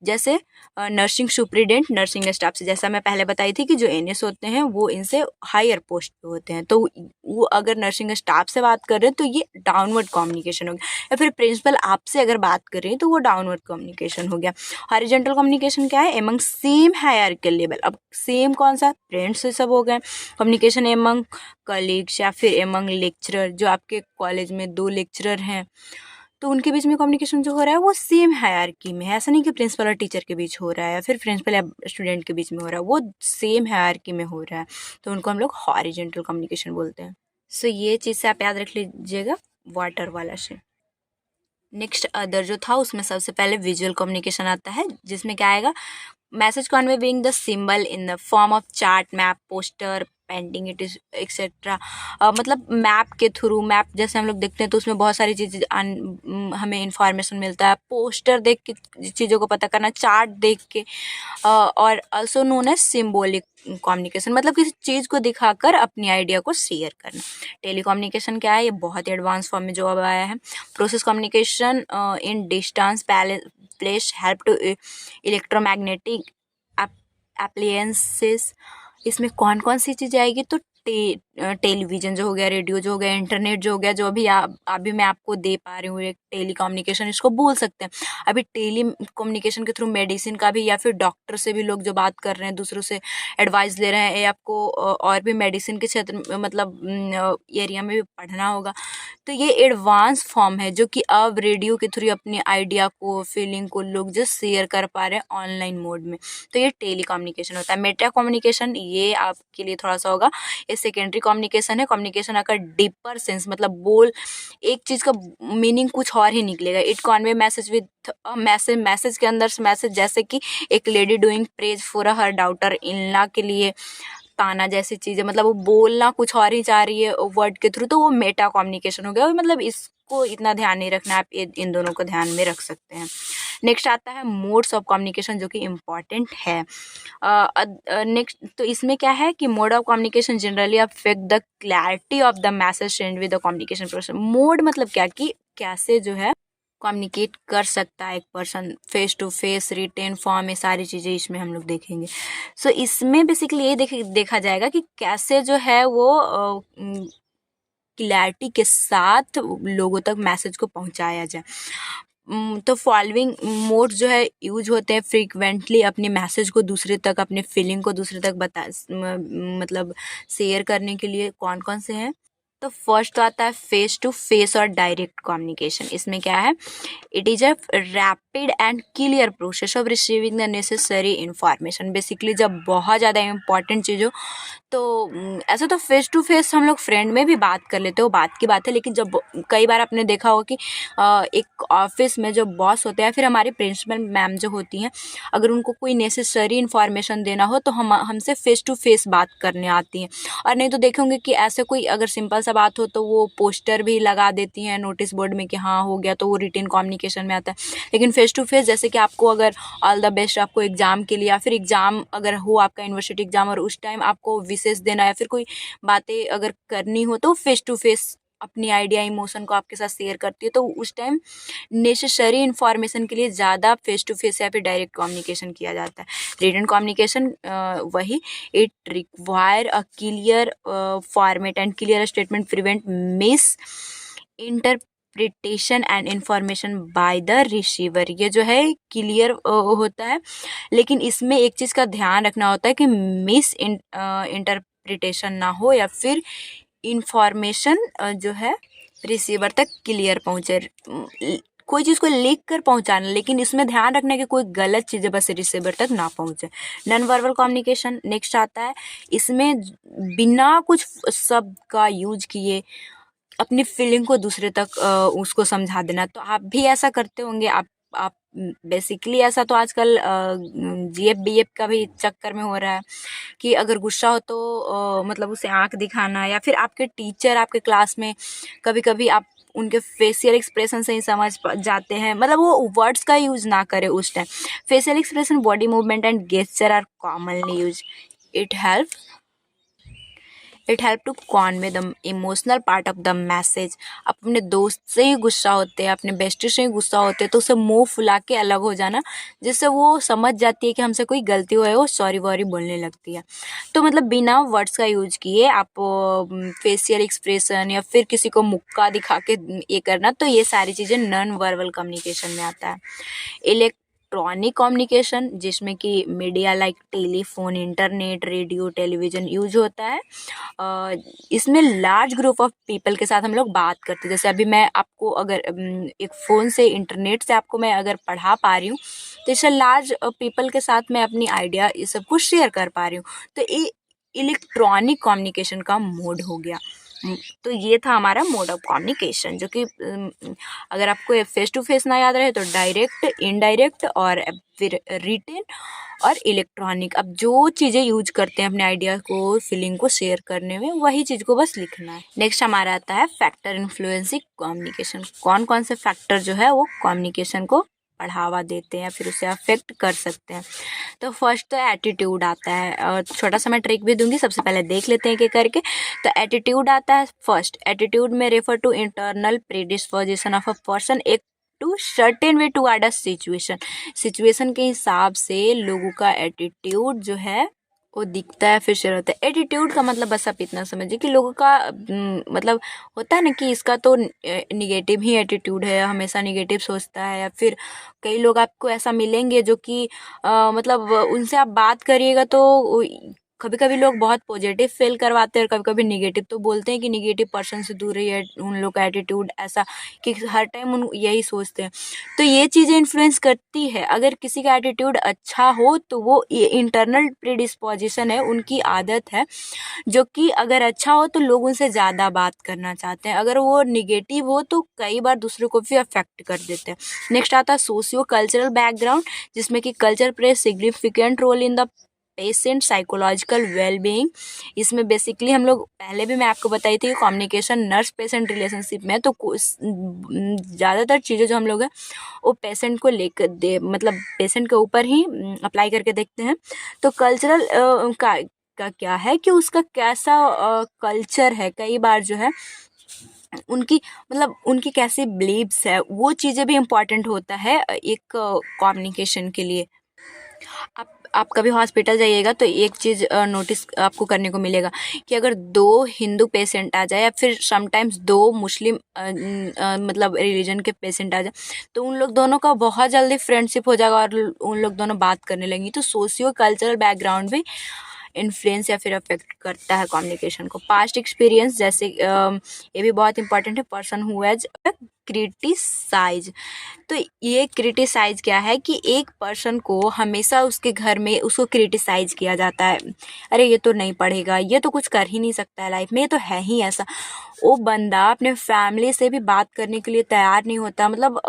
जैसे नर्सिंग सुप्रीडेंट नर्सिंग स्टाफ से, जैसा मैं पहले बताई थी कि जो एनएस होते हैं वो इनसे हायर पोस्ट पे होते हैं, तो वो अगर नर्सिंग स्टाफ से बात कर रहे हैं तो ये डाउनवर्ड कम्युनिकेशन हो गया। या फिर प्रिंसिपल आपसे अगर बात कर रही है तो वो डाउनवर्ड कम्युनिकेशन हो गया। हॉरिजॉन्टल कम्युनिकेशन क्या है, एमंग सेम हायरार्किकल लेवल। अब सेम कौन सा, फ्रेंड्स से सब हो गए। कम्युनिकेशन एमंग कलीग्स या फिर एमंग लेक्चरर, जो आपके कॉलेज में 2 लेक्चरर हैं तो उनके बीच में कम्युनिकेशन जो हो रहा है वो सेम हायरार्की में है। ऐसा नहीं कि प्रिंसिपल और टीचर के बीच हो रहा है या फिर प्रिंसिपल या स्टूडेंट के बीच में हो रहा है, वो सेम हायरार्की में हो रहा है, तो उनको हम लोग हॉरिजॉन्टल कम्युनिकेशन बोलते हैं। सो ये चीज़ से आप याद रख लीजिएगा वाटर वाला से। नेक्स्ट अदर जो था उसमें सबसे पहले विजुअल कम्युनिकेशन आता है, जिसमें क्या आएगा, message convey being the symbol in the form of chart, map, poster, painting, it is etcetera. मतलब मैप के थ्रू, मैप जैसे हम लोग देखते हैं तो उसमें बहुत सारी चीज़ें हमें इंफॉर्मेशन मिलता है, पोस्टर देख के चीज़ों को पता करना, चार्ट देख के, और also known as symbolic communication, मतलब किसी चीज़ को दिखाकर अपनी आइडिया को शेयर करना। टेली कम्युनिकेशन क्या है, ये बहुत ही एडवांस फॉर्म में जो अब आया है। Process communication in distance place help to electromagnetic appliances. इसमें कौन कौन सी चीज़ें आएगी, तो टेलीविज़न जो हो गया, रेडियो जो हो गया, इंटरनेट जो हो गया, जो अभी मैं आपको दे पा रही हूँ, एक टेली कम्युनिकेशन इसको बोल सकते हैं। अभी टेली कम्युनिकेशन के थ्रू मेडिसिन का भी, या फिर डॉक्टर से भी लोग जो बात कर रहे हैं, दूसरों से एडवाइस ले रहे हैं, या आपको और भी मेडिसिन के क्षेत्र में मतलब एरिया में भी पढ़ना होगा, तो ये एडवांस फॉर्म है जो कि अब रेडियो के थ्रू अपनी आइडिया को, फीलिंग को लोग जो शेयर कर पा रहे हैं ऑनलाइन मोड में, तो ये टेली कम्युनिकेशन होता है। मेटा कम्युनिकेशन ये आपके लिए थोड़ा सा होगा, ये सेकेंडरी कम्युनिकेशन है। कम्युनिकेशन अगर डीपर सेंस, मतलब बोल एक चीज़ का मीनिंग कुछ और ही निकलेगा। It convey message with message के अंदर मैसेज, जैसे कि एक lady doing praise for her daughter in law के लिए ताना जैसी चीज़ें, मतलब वो बोलना कुछ और ही चाह रही है वर्ड के थ्रू, तो वो मेटा कम्युनिकेशन हो गया। मतलब इसको इतना ध्यान नहीं रखना, आप इन दोनों को ध्यान में रख सकते हैं। नेक्स्ट आता है मोड्स ऑफ कम्युनिकेशन, जो कि इम्पॉर्टेंट है। नेक्स्ट तो इसमें क्या है कि mode of communication generally affect the clarity of the message send with the communication process. Mode मतलब क्या, कि कैसे जो है कम्युनिकेट कर सकता है एक person, face to face, written form, ये सारी चीज़ें इसमें हम लोग देखेंगे। सो इसमें बेसिकली ये देखा जाएगा कि कैसे जो है वो क्लैरिटी के साथ लोगों तक मैसेज को पहुंचाया जाए। तो फॉलोइंग मोड्स जो है यूज होते हैं फ्रीक्वेंटली अपने मैसेज को दूसरे तक, अपने फीलिंग को दूसरे तक मतलब शेयर करने के लिए। कौन कौन से हैं, तो फर्स्ट तो आता है फेस टू फेस और डायरेक्ट कम्युनिकेशन। इसमें क्या है, it is a rapid and clear process of receiving the necessary information. Basically जब बहुत ज़्यादा इंपॉर्टेंट चीज़ हो तो ऐसे तो फेस टू फेस हम लोग फ्रेंड में भी बात कर लेते हो, बात की बात है, लेकिन जब कई बार आपने देखा होगा कि एक ऑफिस में जो बॉस होते हैं, फिर हमारी प्रिंसिपल मैम जो होती हैं, अगर उनको कोई नेसेसरी इन्फॉर्मेशन देना हो तो हमसे फेस टू फेस बात करने आती हैं। और नहीं तो देखेंगे कि ऐसे कोई अगर सिंपल सा बात हो तो वो पोस्टर भी लगा देती हैं नोटिस बोर्ड में कि हाँ हो गया, तो वो रिटेन कम्युनिकेशन में आता है। लेकिन फेस टू फेस, जैसे कि आपको अगर ऑल द बेस्ट आपको एग्जाम के लिए, या फिर एग्जाम अगर हो आपका यूनिवर्सिटी एग्जाम और उस टाइम आपको विशेष देना या फिर कोई बातें अगर करनी हो, तो फेस टू फेस अपनी आइडिया इमोशन को आपके साथ शेयर करती है, तो उस टाइम नेसेसरी इन्फॉर्मेशन के लिए ज़्यादा फेस टू फेस या फिर डायरेक्ट कम्युनिकेशन किया जाता है। रिटन कम्युनिकेशन वही, it require a clear format and clear statement, prevent miss interpretation and information by the receiver, ये जो है क्लियर होता है, लेकिन इसमें एक चीज़ का ध्यान रखना होता है कि मिस इंटरप्रिटेशन ना हो या फिर इंफॉर्मेशन जो है रिसीवर तक क्लियर पहुँचे। कोई चीज़ को लिख कर पहुँचाना, लेकिन इसमें ध्यान रखना कि कोई गलत चीज़ें बस रिसीवर तक ना पहुँचे। नॉन वर्बल कम्युनिकेशन नेक्स्ट आता है। इसमें बिना कुछ शब्द का यूज किए अपनी फीलिंग को दूसरे तक उसको समझा देना। तो आप भी ऐसा करते होंगे। आप बेसिकली ऐसा तो आजकल जीएफ बीएफ का भी चक्कर में हो रहा है कि अगर गुस्सा हो तो मतलब उसे आंख दिखाना, या फिर आपके टीचर आपके क्लास में कभी कभी आप उनके फेशियल एक्सप्रेशन से ही समझ जाते हैं, मतलब वो वर्ड्स का यूज ना करें उस time. Facial expression, body movement and gesture are commonly use. It help to convey the emotional part of the message. आप अपने दोस्त से ही गुस्सा होते हैं, अपने बेस्टी से ही गुस्सा होते हैं, तो उसे मुंह फुला के अलग हो जाना, जिससे वो समझ जाती है कि हमसे कोई गलती हुई है, वो सॉरी वॉरी बोलने लगती है। तो मतलब बिना वर्ड्स का यूज किए आप फेशियल एक्सप्रेशन या फिर किसी को मुक्का दिखा के ये करना, तो ये सारी चीज़ें नॉन वर्बल कम्युनिकेशन में आता है। इलेक्ट्रॉनिक कम्युनिकेशन, जिसमें कि media like telephone, internet, radio, television use होता है। इसमें लार्ज ग्रुप ऑफ पीपल के साथ हम लोग बात करते हैं। जैसे अभी मैं आपको अगर एक फ़ोन से, इंटरनेट से आपको मैं अगर पढ़ा पा रही हूँ, तो इससे लार्ज पीपल के साथ मैं अपनी आइडिया ये सब कुछ शेयर कर पा रही हूँ। तो ये इलेक्ट्रॉनिक कम्युनिकेशन का मोड हो गया। तो ये था हमारा मोड ऑफ कम्युनिकेशन, जो कि अगर आपको फेस टू फेस ना याद रहे तो डायरेक्ट, इनडायरेक्ट और फिर रिटेन और इलेक्ट्रॉनिक। अब जो चीज़ें यूज करते हैं अपने आइडिया को, फीलिंग को शेयर करने में, वही चीज़ को बस लिखना है। नेक्स्ट हमारा आता है फैक्टर इन्फ्लुएंसिंग कम्युनिकेशन। कौन कौन से फैक्टर जो है वो कम्युनिकेशन को बढ़ावा देते हैं, फिर उसे अफेक्ट कर सकते हैं। तो फर्स्ट तो एटीट्यूड आता है, और छोटा सा मैं ट्रिक भी दूंगी, सबसे पहले देख लेते हैं कि करके। तो एटीट्यूड आता है फर्स्ट। एटीट्यूड में refer to internal predisposition of a person act to certain way to a situation के हिसाब से लोगों का एटीट्यूड जो है वो दिखता है, फिर शेयर होता है। एटीट्यूड का मतलब बस आप इतना समझिए कि लोगों का मतलब होता है ना कि इसका तो निगेटिव ही एटीट्यूड है, हमेशा निगेटिव सोचता है। या फिर कई लोग आपको ऐसा मिलेंगे जो कि मतलब उनसे आप बात करिएगा तो कभी कभी लोग बहुत पॉजिटिव फील करवाते हैं और कभी कभी निगेटिव, तो बोलते हैं कि निगेटिव पर्सन से दूर रहिए, उन लोग का एटीट्यूड ऐसा कि हर टाइम उन यही सोचते हैं। तो ये चीज़ें इन्फ्लुएंस करती है। अगर किसी का एटीट्यूड अच्छा हो तो वो ये इंटरनल प्रीडिस्पोजिशन है, उनकी आदत है, जो कि अगर अच्छा हो तो लोग उनसे ज़्यादा बात करना चाहते हैं। अगर वो निगेटिव हो तो कई बार दूसरों को भी अफेक्ट कर देते हैं। नेक्स्ट आता है सोशियो कल्चरल बैकग्राउंड, जिसमें कि culture plays significant role in the patient psychological wellbeing. इसमें बेसिकली हम लोग पहले भी मैं आपको बताई थी कि कम्युनिकेशन नर्स पेशेंट रिलेशनशिप में, तो ज़्यादातर चीज़ें जो हम लोग हैं वो पेशेंट को लेकर मतलब पेशेंट के ऊपर ही अप्लाई करके देखते हैं। तो कल्चरल का क्या है कि उसका कैसा कल्चर है, कई बार जो है उनकी मतलब उनकी कैसी बिलीव्स है, वो चीज़ें भी इम्पॉर्टेंट होता है एक कम्युनिकेशन के लिए। आप कभी हॉस्पिटल जाइएगा तो एक चीज़ नोटिस आपको करने को मिलेगा कि अगर दो हिंदू पेशेंट आ जाए या फिर समटाइम्स दो मुस्लिम मतलब रिलीजन के पेशेंट आ जाए, तो उन लोग दोनों का बहुत जल्दी फ्रेंडशिप हो जाएगा और उन लोग दोनों बात करने लगेंगे। तो सोशियो कल्चरल बैकग्राउंड भी इन्फ्लुएंस या फिर अफेक्ट करता है कम्युनिकेशन को। पास्ट एक्सपीरियंस, जैसे ये भी बहुत इंपॉर्टेंट है। पर्सन हु हैज क्रिटिसाइज, तो ये क्रिटिसाइज क्या है कि एक पर्सन को हमेशा उसके घर में उसको क्रिटिसाइज किया जाता है, अरे ये तो नहीं पढ़ेगा, ये तो कुछ कर ही नहीं सकता है लाइफ में, ये तो है ही ऐसा। वो बंदा अपने फैमिली से भी बात करने के लिए तैयार नहीं होता। मतलब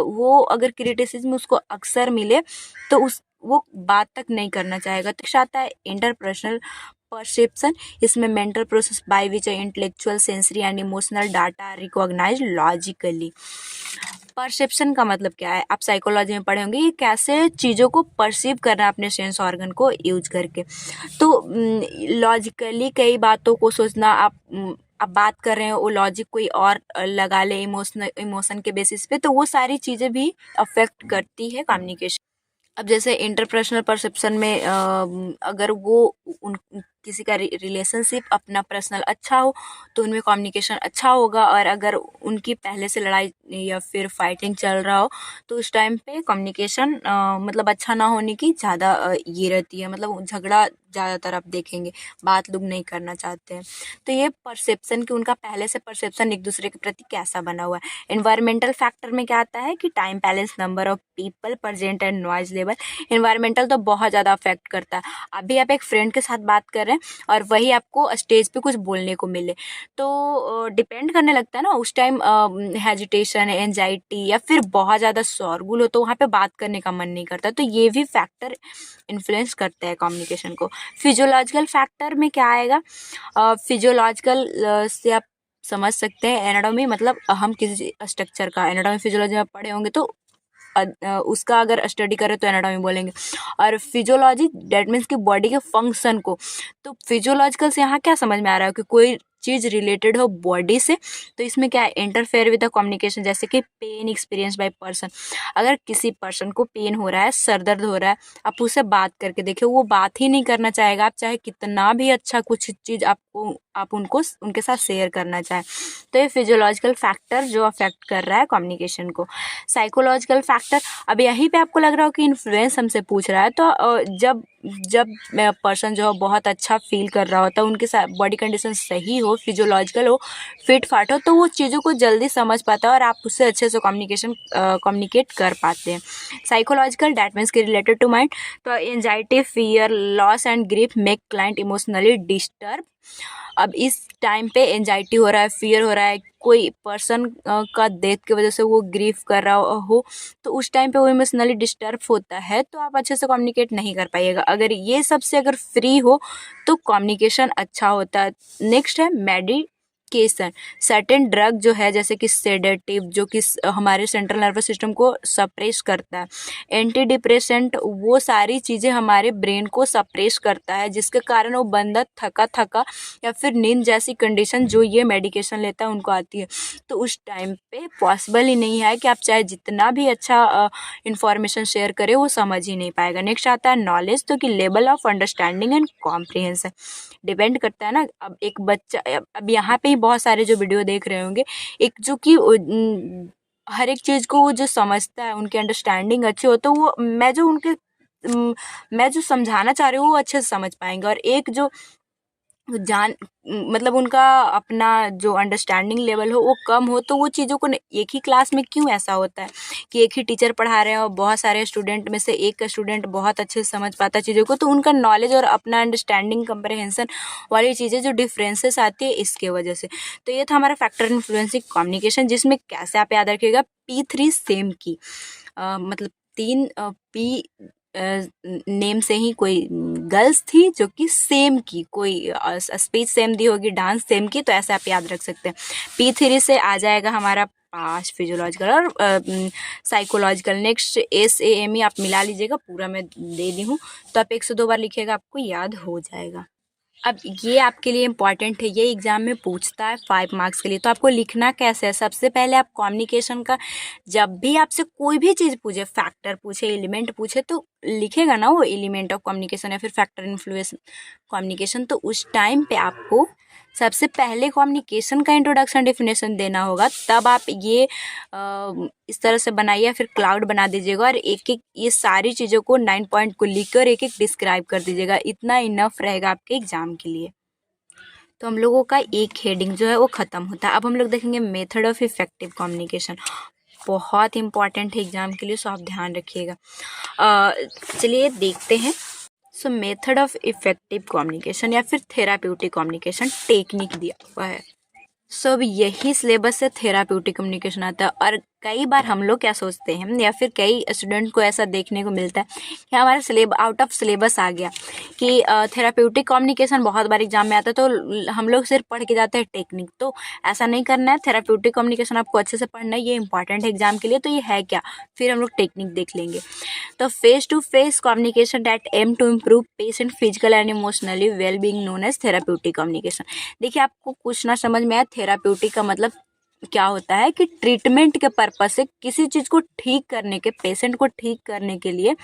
वो अगर क्रिटिसिज्म उसको अक्सर मिले तो वो बात तक नहीं करना चाहेगा। तो आता है इंटरपर्सनल परसेप्शन, इसमें mental process by which intellectual, sensory and emotional data recognize logically. Perception का मतलब क्या है, आप साइकोलॉजी में पढ़े होंगे, ये कैसे चीज़ों को परसीव करना अपने सेंस ऑर्गन को यूज करके। तो लॉजिकली कई बातों को सोचना, आप बात कर रहे हो वो लॉजिक कोई और लगा ले इमोशन के बेसिस पे, तो वो सारी चीज़ें भी अफेक्ट करती है कम्युनिकेशन। अब जैसे इंटरपर्सनल परसेप्शन में अगर वो किसी का रिलेशनशिप अपना पर्सनल अच्छा हो तो उनमें कम्युनिकेशन अच्छा होगा, और अगर उनकी पहले से लड़ाई या फिर फाइटिंग चल रहा हो तो उस टाइम पे कम्युनिकेशन मतलब अच्छा ना होने की ज़्यादा ये रहती है, मतलब झगड़ा ज़्यादातर आप देखेंगे, बात लोग नहीं करना चाहते हैं। तो ये परसेप्शन कि उनका पहले से परसेप्शन एक दूसरे के प्रति कैसा बना हुआ है। एनवायरमेंटल फैक्टर में क्या आता है कि time, balance, number of people present and noise level. Environmental तो बहुत ज़्यादा अफेक्ट करता है। अभी आप एक फ्रेंड के साथ बात कर रहे हैं और वही आपको स्टेज पे कुछ बोलने को मिले तो डिपेंड करने लगता है ना, उस टाइम हेजिटेशन, एंजाइटी या फिर बहुत ज़्यादा शोरगुल हो तो वहाँ पे बात करने का मन नहीं करता। तो ये भी फैक्टर इन्फ्लुएंस करते हैं कम्युनिकेशन को। फिजियोलॉजिकल फैक्टर में क्या आएगा, फिजियोलॉजिकल से आप समझ सकते हैं एनाटॉमी, मतलब हम किसी स्ट्रक्चर का एनाटॉमी फिजियोलॉजी में पढ़े होंगे तो उसका अगर स्टडी करें तो एनाटॉमी बोलेंगे। और फिजियोलॉजी डेट मीन्स कि बॉडी के फंक्शन को। तो फिजियोलॉजिकल से यहाँ क्या समझ में आ रहा है कि कोई चीज़ रिलेटेड हो बॉडी से, तो इसमें क्या है, इंटरफेयर विद द कम्युनिकेशन। जैसे कि पेन एक्सपीरियंस बाय पर्सन, अगर किसी पर्सन को पेन हो रहा है, सर दर्द हो रहा है, आप उससे बात करके देखिए, वो बात ही नहीं करना चाहेगा, आप चाहे कितना भी अच्छा कुछ चीज़ आप उनको उनके साथ शेयर करना चाहें। तो ये फिजियोलॉजिकल फैक्टर जो अफेक्ट कर रहा है कम्युनिकेशन को। साइकोलॉजिकल फैक्टर, अब यहीं पे आपको लग रहा हो कि इन्फ्लुएंस हमसे पूछ रहा है, तो जब जब पर्सन जो है बहुत अच्छा फील कर रहा होता है, उनके साथ बॉडी कंडीशन सही हो, फिजियोलॉजिकल हो, फिट फाट हो, तो वो चीज़ों को जल्दी समझ पाता है और आप उससे अच्छे से कम्युनिकेट कर पाते हैं। साइकोलॉजिकल डैट मीन्स के रिलेटेड टू माइंड, तो anxiety, fear, loss and grief make client emotionally disturb. अब इस टाइम पे एंजाइटी हो रहा है, फियर हो रहा है, कोई पर्सन का डेथ की वजह से वो ग्रीफ कर रहा हो, तो उस टाइम पे वो इमोशनली डिस्टर्ब होता है, तो आप अच्छे से कम्युनिकेट नहीं कर पाइएगा। अगर ये सब से अगर फ्री हो तो कम्युनिकेशन अच्छा होता है। नेक्स्ट है मेडिकेशन। सर्टेन ड्रग जो है जैसे कि सेडेटिव, जो कि हमारे सेंट्रल नर्वस सिस्टम को सप्रेस करता है। एंटी डिप्रेसेंट, वो सारी चीज़ें हमारे ब्रेन को सप्रेस करता है, जिसके कारण वो बंदा थका थका या फिर नींद जैसी कंडीशन जो ये मेडिकेशन लेता है उनको आती है। तो उस टाइम पे पॉसिबल ही नहीं है कि आप चाहे जितना भी अच्छा इंफॉर्मेशन शेयर करें, वो समझ ही नहीं पाएगा। नेक्स्ट आता है नॉलेज, तो कि level of understanding and comprehension. Depend करता है ना, अब एक बच्चा, अब यहाँ पे ही बहुत सारे जो वीडियो देख रहे होंगे, एक जो कि हर एक चीज़ को वो जो समझता है, उनकी अंडरस्टैंडिंग अच्छी हो, तो वो मैं जो समझाना चाह रही हूँ वो अच्छे से समझ पाएंगे। और एक जो जान मतलब उनका अपना जो अंडरस्टैंडिंग लेवल हो वो कम हो, तो वो चीज़ों को एक ही क्लास में क्यों ऐसा होता है कि एक ही टीचर पढ़ा रहे हैं और बहुत सारे स्टूडेंट में से एक स्टूडेंट बहुत अच्छे से समझ पाता है चीज़ों को, तो उनका नॉलेज और अपना अंडरस्टैंडिंग कंप्रहेंशन वाली चीज़ें जो डिफरेंसेस आती है इसके वजह से। तो ये था हमारा फैक्टर इन्फ्लुएंसिंग कम्युनिकेशन, जिसमें कैसे आप याद रखिएगा, P3 सेम की, मतलब 3 P नेम से ही कोई गर्ल्स थी जो कि सेम की, कोई स्पीच सेम दी होगी, डांस सेम की, तो ऐसे आप याद रख सकते हैं। P3 से आ जाएगा हमारा पास्ट, फिजियोलॉजिकल और साइकोलॉजिकल। नेक्स्ट SAME आप मिला लीजिएगा, पूरा मैं दे दी हूँ, तो आप 1 से 2 बार लिखिएगा, आपको याद हो जाएगा। अब ये आपके लिए इम्पॉर्टेंट है, ये एग्ज़ाम में पूछता है 5 मार्क्स के लिए। तो आपको लिखना कैसे है, सबसे पहले आप कम्युनिकेशन का, जब भी आपसे कोई भी चीज़ पूछे, फैक्टर पूछे, एलिमेंट पूछे, तो लिखेगा ना वो एलिमेंट ऑफ कम्युनिकेशन या फिर फैक्टर इन्फ्लुएंस कम्युनिकेशन। तो उस टाइम पे आपको सबसे पहले कम्युनिकेशन का इंट्रोडक्शन डेफिनेशन देना होगा, तब आप ये इस तरह से बनाइए, फिर क्लाउड बना दीजिएगा और एक एक ये सारी चीज़ों को 9 पॉइंट को लिखकर एक एक डिस्क्राइब कर दीजिएगा। इतना इनफ रहेगा आपके एग्जाम के लिए। तो हम लोगों का एक हेडिंग जो है वो ख़त्म होता है। अब हम लोग देखेंगे मेथड ऑफ इफेक्टिव कम्युनिकेशन, बहुत इंपॉर्टेंट है एग्जाम के लिए, सो आप ध्यान रखिएगा। चलिए देखते हैं। सो मेथड ऑफ इफेक्टिव कम्युनिकेशन या फिर थेराप्यूटिक कम्युनिकेशन टेक्निक दिया हुआ है। सो अब यही सिलेबस से थेराप्यूटिक कम्युनिकेशन आता है। और कई बार हम लोग क्या सोचते हैं या फिर कई स्टूडेंट को ऐसा देखने को मिलता है कि हमारा आउट ऑफ सिलेबस आ गया कि थेराप्यूटिक कम्युनिकेशन बहुत बार एग्जाम में आता है, तो हम लोग सिर्फ पढ़ के जाते हैं टेक्निक। तो ऐसा नहीं करना है, थेराप्यूटिक कम्युनिकेशन आपको अच्छे से पढ़ना है, ये इंपॉर्टेंट है एग्जाम के लिए। तो ये है क्या, फिर हम लोग टेक्निक देख लेंगे। तो face to face communication that aim to improve patient physical and emotionally well being known as therapeutic communication. देखिए, आपको कुछ ना समझ में आया, थेराप्यूटिक का मतलब क्या होता है कि ट्रीटमेंट के पर्पस से किसी चीज़ को ठीक करने के, पेशेंट को ठीक करने के लिए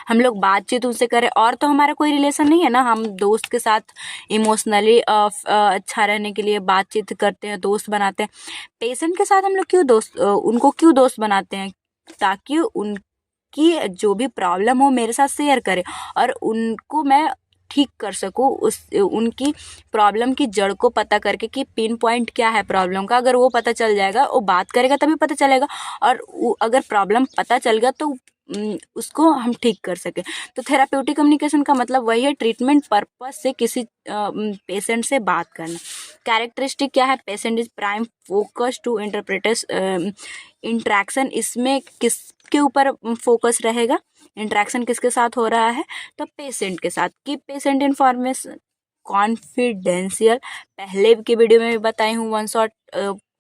हम लोग बातचीत उनसे करें। और तो हमारा कोई रिलेशन नहीं है ना, हम दोस्त के साथ इमोशनली अच्छा रहने के लिए बातचीत करते हैं, दोस्त बनाते हैं। पेशेंट के साथ हम लोग क्यों उनको क्यों दोस्त बनाते हैं? ताकि उनकी जो भी प्रॉब्लम हो मेरे साथ शेयर करें और उनको मैं ठीक कर सकूँ, उनकी प्रॉब्लम की जड़ को पता करके कि पिन पॉइंट क्या है प्रॉब्लम का। अगर वो पता चल जाएगा, वो बात करेगा तभी पता चलेगा, और अगर प्रॉब्लम पता चल गया तो उसको हम ठीक कर सके। तो थेराप्यूटिक कम्युनिकेशन का मतलब वही है, ट्रीटमेंट पर्पस से किसी पेशेंट से बात करना। कैरेक्टरिस्टिक क्या है? Patient is prime focus to interpreters interaction. इसमें किसके ऊपर फोकस रहेगा? इंट्रैक्शन किसके साथ हो रहा है? तो पेशेंट के साथ। Keep patient information confidential. पहले की वीडियो में भी बताई हूँ,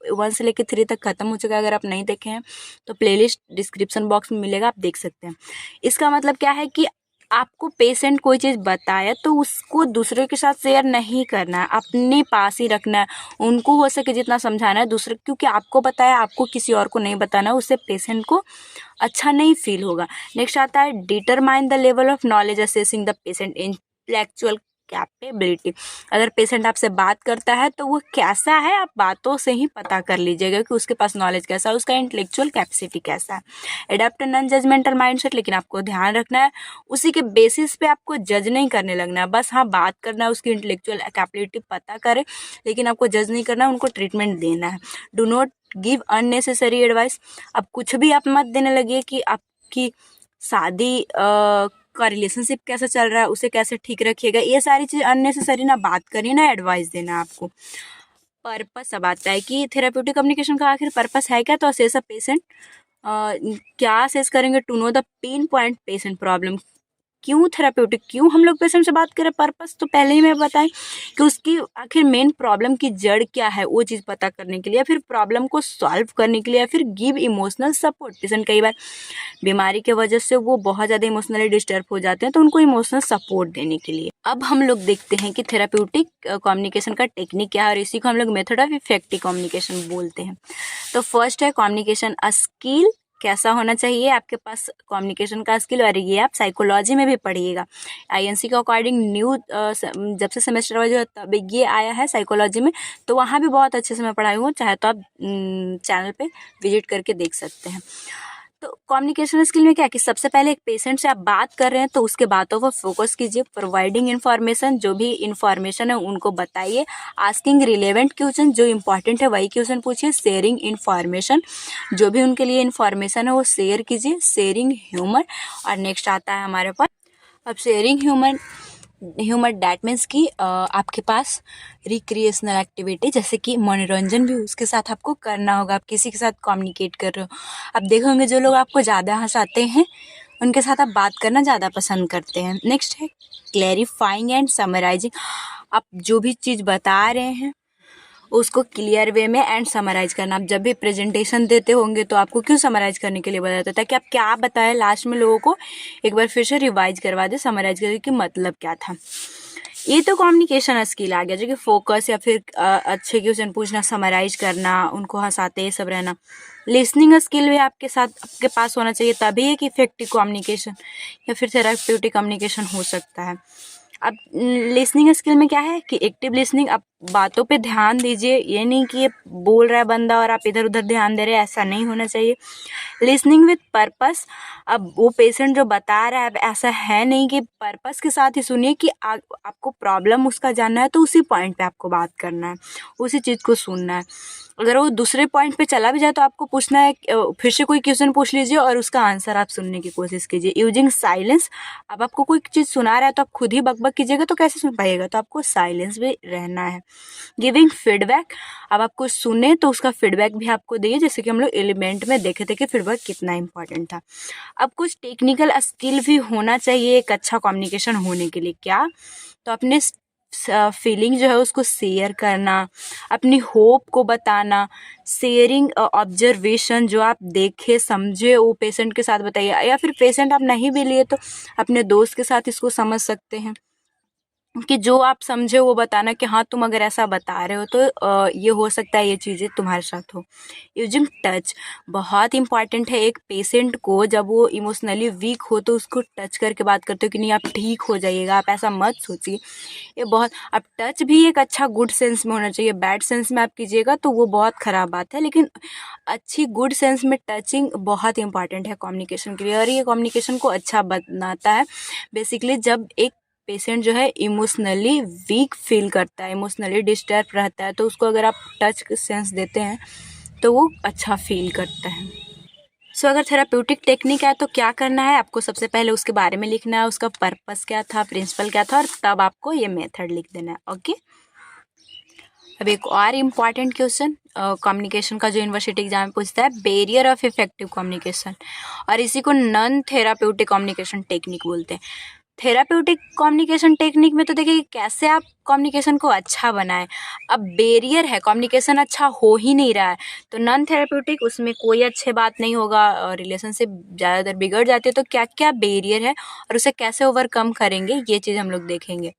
1 से लेकर 3 तक खत्म हो चुका है। अगर आप नहीं देखे हैं तो प्लेलिस्ट डिस्क्रिप्शन बॉक्स में मिलेगा, आप देख सकते हैं। इसका मतलब क्या है कि आपको पेशेंट कोई चीज़ बताया तो उसको दूसरे के साथ शेयर नहीं करना है, अपने पास ही रखना है। उनको हो सके जितना समझाना है दूसरे, क्योंकि आपको बताया, आपको किसी और को नहीं बताना है, उससे पेशेंट को अच्छा नहीं फील होगा। नेक्स्ट आता है determine the level of knowledge assessing the patient intellectual capability. अगर पेशेंट आपसे बात करता है तो वो कैसा है, आप बातों से ही पता कर लीजिएगा कि उसके पास नॉलेज कैसा है, उसका इंटेलेक्चुअल कैपेसिटी कैसा है। Adopt non judgmental mindset. लेकिन आपको ध्यान रखना है, उसी के बेसिस पे आपको जज नहीं करने लगना है। बस हाँ, बात करना है, उसकी इंटेलेक्चुअल कैपेबिलिटी पता करें, लेकिन आपको जज नहीं करना है, उनको ट्रीटमेंट देना है। Do not give unnecessary advice. अब कुछ भी आप मत देने लगिए कि आपकी शादी का रिलेशनशिप कैसा चल रहा है, उसे कैसे ठीक रखिएगा, ये सारी चीज़ अननेसेसरी ना बात करिए, ना एडवाइस देना आपको। पर्पस अब आता है कि थेराप्यूटिक कम्युनिकेशन का आखिर पर्पस है क्या? तो असेस अ पेशेंट। क्या असेस करेंगे? To know the pain point patient problem. क्यों थेराप्यूटिक, क्यों हम लोग पेशेंट से बात करें? पर्पस तो पहले ही मैं बताएं कि उसकी आखिर मेन प्रॉब्लम की जड़ क्या है, वो चीज़ पता करने के लिए, या फिर प्रॉब्लम को सॉल्व करने के लिए, या फिर गिव इमोशनल सपोर्ट। पेशेंट कई बार बीमारी के वजह से वो बहुत ज़्यादा इमोशनली डिस्टर्ब हो जाते हैं, तो उनको इमोशनल सपोर्ट देने के लिए। अब हम लोग देखते हैं कि थेराप्यूटिक कम्युनिकेशन का टेक्निक क्या है, और इसी को हम लोग मेथड ऑफ इफेक्टिव कम्युनिकेशन बोलते हैं। तो फर्स्ट है कम्युनिकेशन स्किल। कैसा होना चाहिए आपके पास कम्युनिकेशन का स्किल, और ये आप साइकोलॉजी में भी पढ़िएगा। आईएनसी के अकॉर्डिंग न्यू जब से सेमेस्टर वाइज तब ये आया है साइकोलॉजी में, तो वहाँ भी बहुत अच्छे से मैं पढ़ाई हूँ, चाहे तो आप चैनल पे विजिट करके देख सकते हैं। तो कम्युनिकेशन स्किल में क्या है कि सबसे पहले एक पेशेंट से आप बात कर रहे हैं तो उसके बातों पर फोकस कीजिए। प्रोवाइडिंग इन्फॉर्मेशन, जो भी इन्फॉर्मेशन है उनको बताइए। आस्किंग रिलेवेंट क्वेश्चन, जो इंपॉर्टेंट है वही क्वेश्चन पूछिए। शेयरिंग इन्फॉर्मेशन, जो भी उनके लिए इन्फॉर्मेशन है वो शेयर कीजिए। शेयरिंग ह्यूमर, और नेक्स्ट आता है हमारे पास अब शेयरिंग ह्यूमर डैट मीन्स कि आपके पास रिक्रिएशनल एक्टिविटी, जैसे कि मनोरंजन भी उसके साथ आपको करना होगा। आप किसी के साथ कम्युनिकेट कर रहे हो, आप देखोगे जो लोग आपको ज़्यादा हंसाते हैं उनके साथ आप बात करना ज़्यादा पसंद करते हैं। नेक्स्ट है क्लैरिफाइंग एंड समराइजिंग। आप जो भी चीज़ बता रहे हैं उसको क्लियर वे में एंड समराइज करना। आप जब भी प्रेजेंटेशन देते होंगे तो आपको क्यों समराइज करने के लिए बताया जाता है, ताकि आप क्या बताएं लास्ट में लोगों को एक बार फिर से रिवाइज करवा दे, समराइज करके कि मतलब क्या था। ये तो कम्युनिकेशन स्किल आ गया, जो कि फोकस या फिर अच्छे क्वेश्चन पूछना, समराइज करना, उनको हंसाते ये सब रहना। लिसनिंग स्किल भी आपके पास होना चाहिए, तभी एक इफेक्टिव कम्युनिकेशन या फिर थेराप्यूटिक कम्युनिकेशन हो सकता है। अब लिसनिंग स्किल में क्या है कि एक्टिव लिसनिंग, आप बातों पे ध्यान दीजिए, ये नहीं कि ये बोल रहा है बंदा और आप इधर उधर ध्यान दे रहे हैं, ऐसा नहीं होना चाहिए। लिसनिंग विथ पर्पस, अब वो पेशेंट जो बता रहा है, अब ऐसा है नहीं कि पर्पस के साथ ही सुनिए कि आपको प्रॉब्लम उसका जानना है तो उसी पॉइंट पे आपको बात करना है, उसी चीज़ को सुनना है। अगर वो दूसरे पॉइंट पे चला भी जाए तो आपको पूछना है, फिर से कोई क्वेश्चन पूछ लीजिए और उसका आंसर आप सुनने की कोशिश कीजिए। यूजिंग साइलेंस, अब आपको कोई चीज़ सुना रहा है तो आप खुद ही बकबक कीजिएगा तो कैसे सुन पाइएगा, तो आपको साइलेंस भी रहना है। गिविंग फीडबैक, अब आपको सुने तो उसका फीडबैक भी आपको दिए, जैसे कि हम लोग एलिमेंट में देखे थे कि फीडबैक कितना इंपॉर्टेंट था। अब कुछ टेक्निकल स्किल भी होना चाहिए एक अच्छा कम्युनिकेशन होने के लिए। क्या? तो अपने फीलिंग जो है उसको शेयर करना, अपनी होप को बताना, शेयरिंग ऑब्जर्वेशन, जो आप देखे समझे वो पेशेंट के साथ बताइए, या फिर पेशेंट आप नहीं भी लिए तो अपने दोस्त के साथ इसको समझ सकते हैं। कि जो आप समझे वो बताना कि हाँ तुम अगर ऐसा बता रहे हो तो ये हो सकता है ये चीज़ें तुम्हारे साथ हो। यूजिंग टच बहुत इंपॉर्टेंट है। एक पेशेंट को जब वो इमोशनली वीक हो तो उसको टच करके बात करते हो कि नहीं आप ठीक हो जाइएगा, आप ऐसा मत सोचिए। ये बहुत, अब टच भी एक अच्छा गुड सेंस में होना चाहिए। बैड सेंस में आप कीजिएगा तो वो बहुत ख़राब बात है, लेकिन अच्छी गुड सेंस में टचिंग बहुत इंपॉर्टेंट है कम्युनिकेशन के लिए, और ये कम्युनिकेशन को अच्छा बनाता है। बेसिकली जब एक पेशेंट जो है इमोशनली वीक फील करता है, इमोशनली डिस्टर्ब रहता है, तो उसको अगर आप टच सेंस देते हैं तो वो अच्छा फील करता है। सो अगर थेराप्यूटिक टेक्निक है तो क्या करना है, आपको सबसे पहले उसके बारे में लिखना है, उसका पर्पस क्या था, प्रिंसिपल क्या था, और तब आपको ये मेथड लिख देना है। ओके, अब एक और इम्पॉर्टेंट क्वेश्चन कम्युनिकेशन का जो यूनिवर्सिटी एग्जाम में पूछता है, बैरियर ऑफ इफेक्टिव कम्युनिकेशन, और इसी को नॉन थेराप्यूटिक कम्युनिकेशन टेक्निक बोलते हैं। थेराप्यूटिक कम्युनिकेशन टेक्निक में तो देखिए कैसे आप कम्युनिकेशन को अच्छा बनाएं। अब बैरियर है, कम्युनिकेशन अच्छा हो ही नहीं रहा है, तो नॉन थेराप्यूटिक उसमें कोई अच्छे बात नहीं होगा, रिलेशनशिप ज़्यादातर बिगड़ जाती है। तो क्या क्या बैरियर है और उसे कैसे ओवरकम करेंगे, ये चीज़ हम लोग देखेंगे।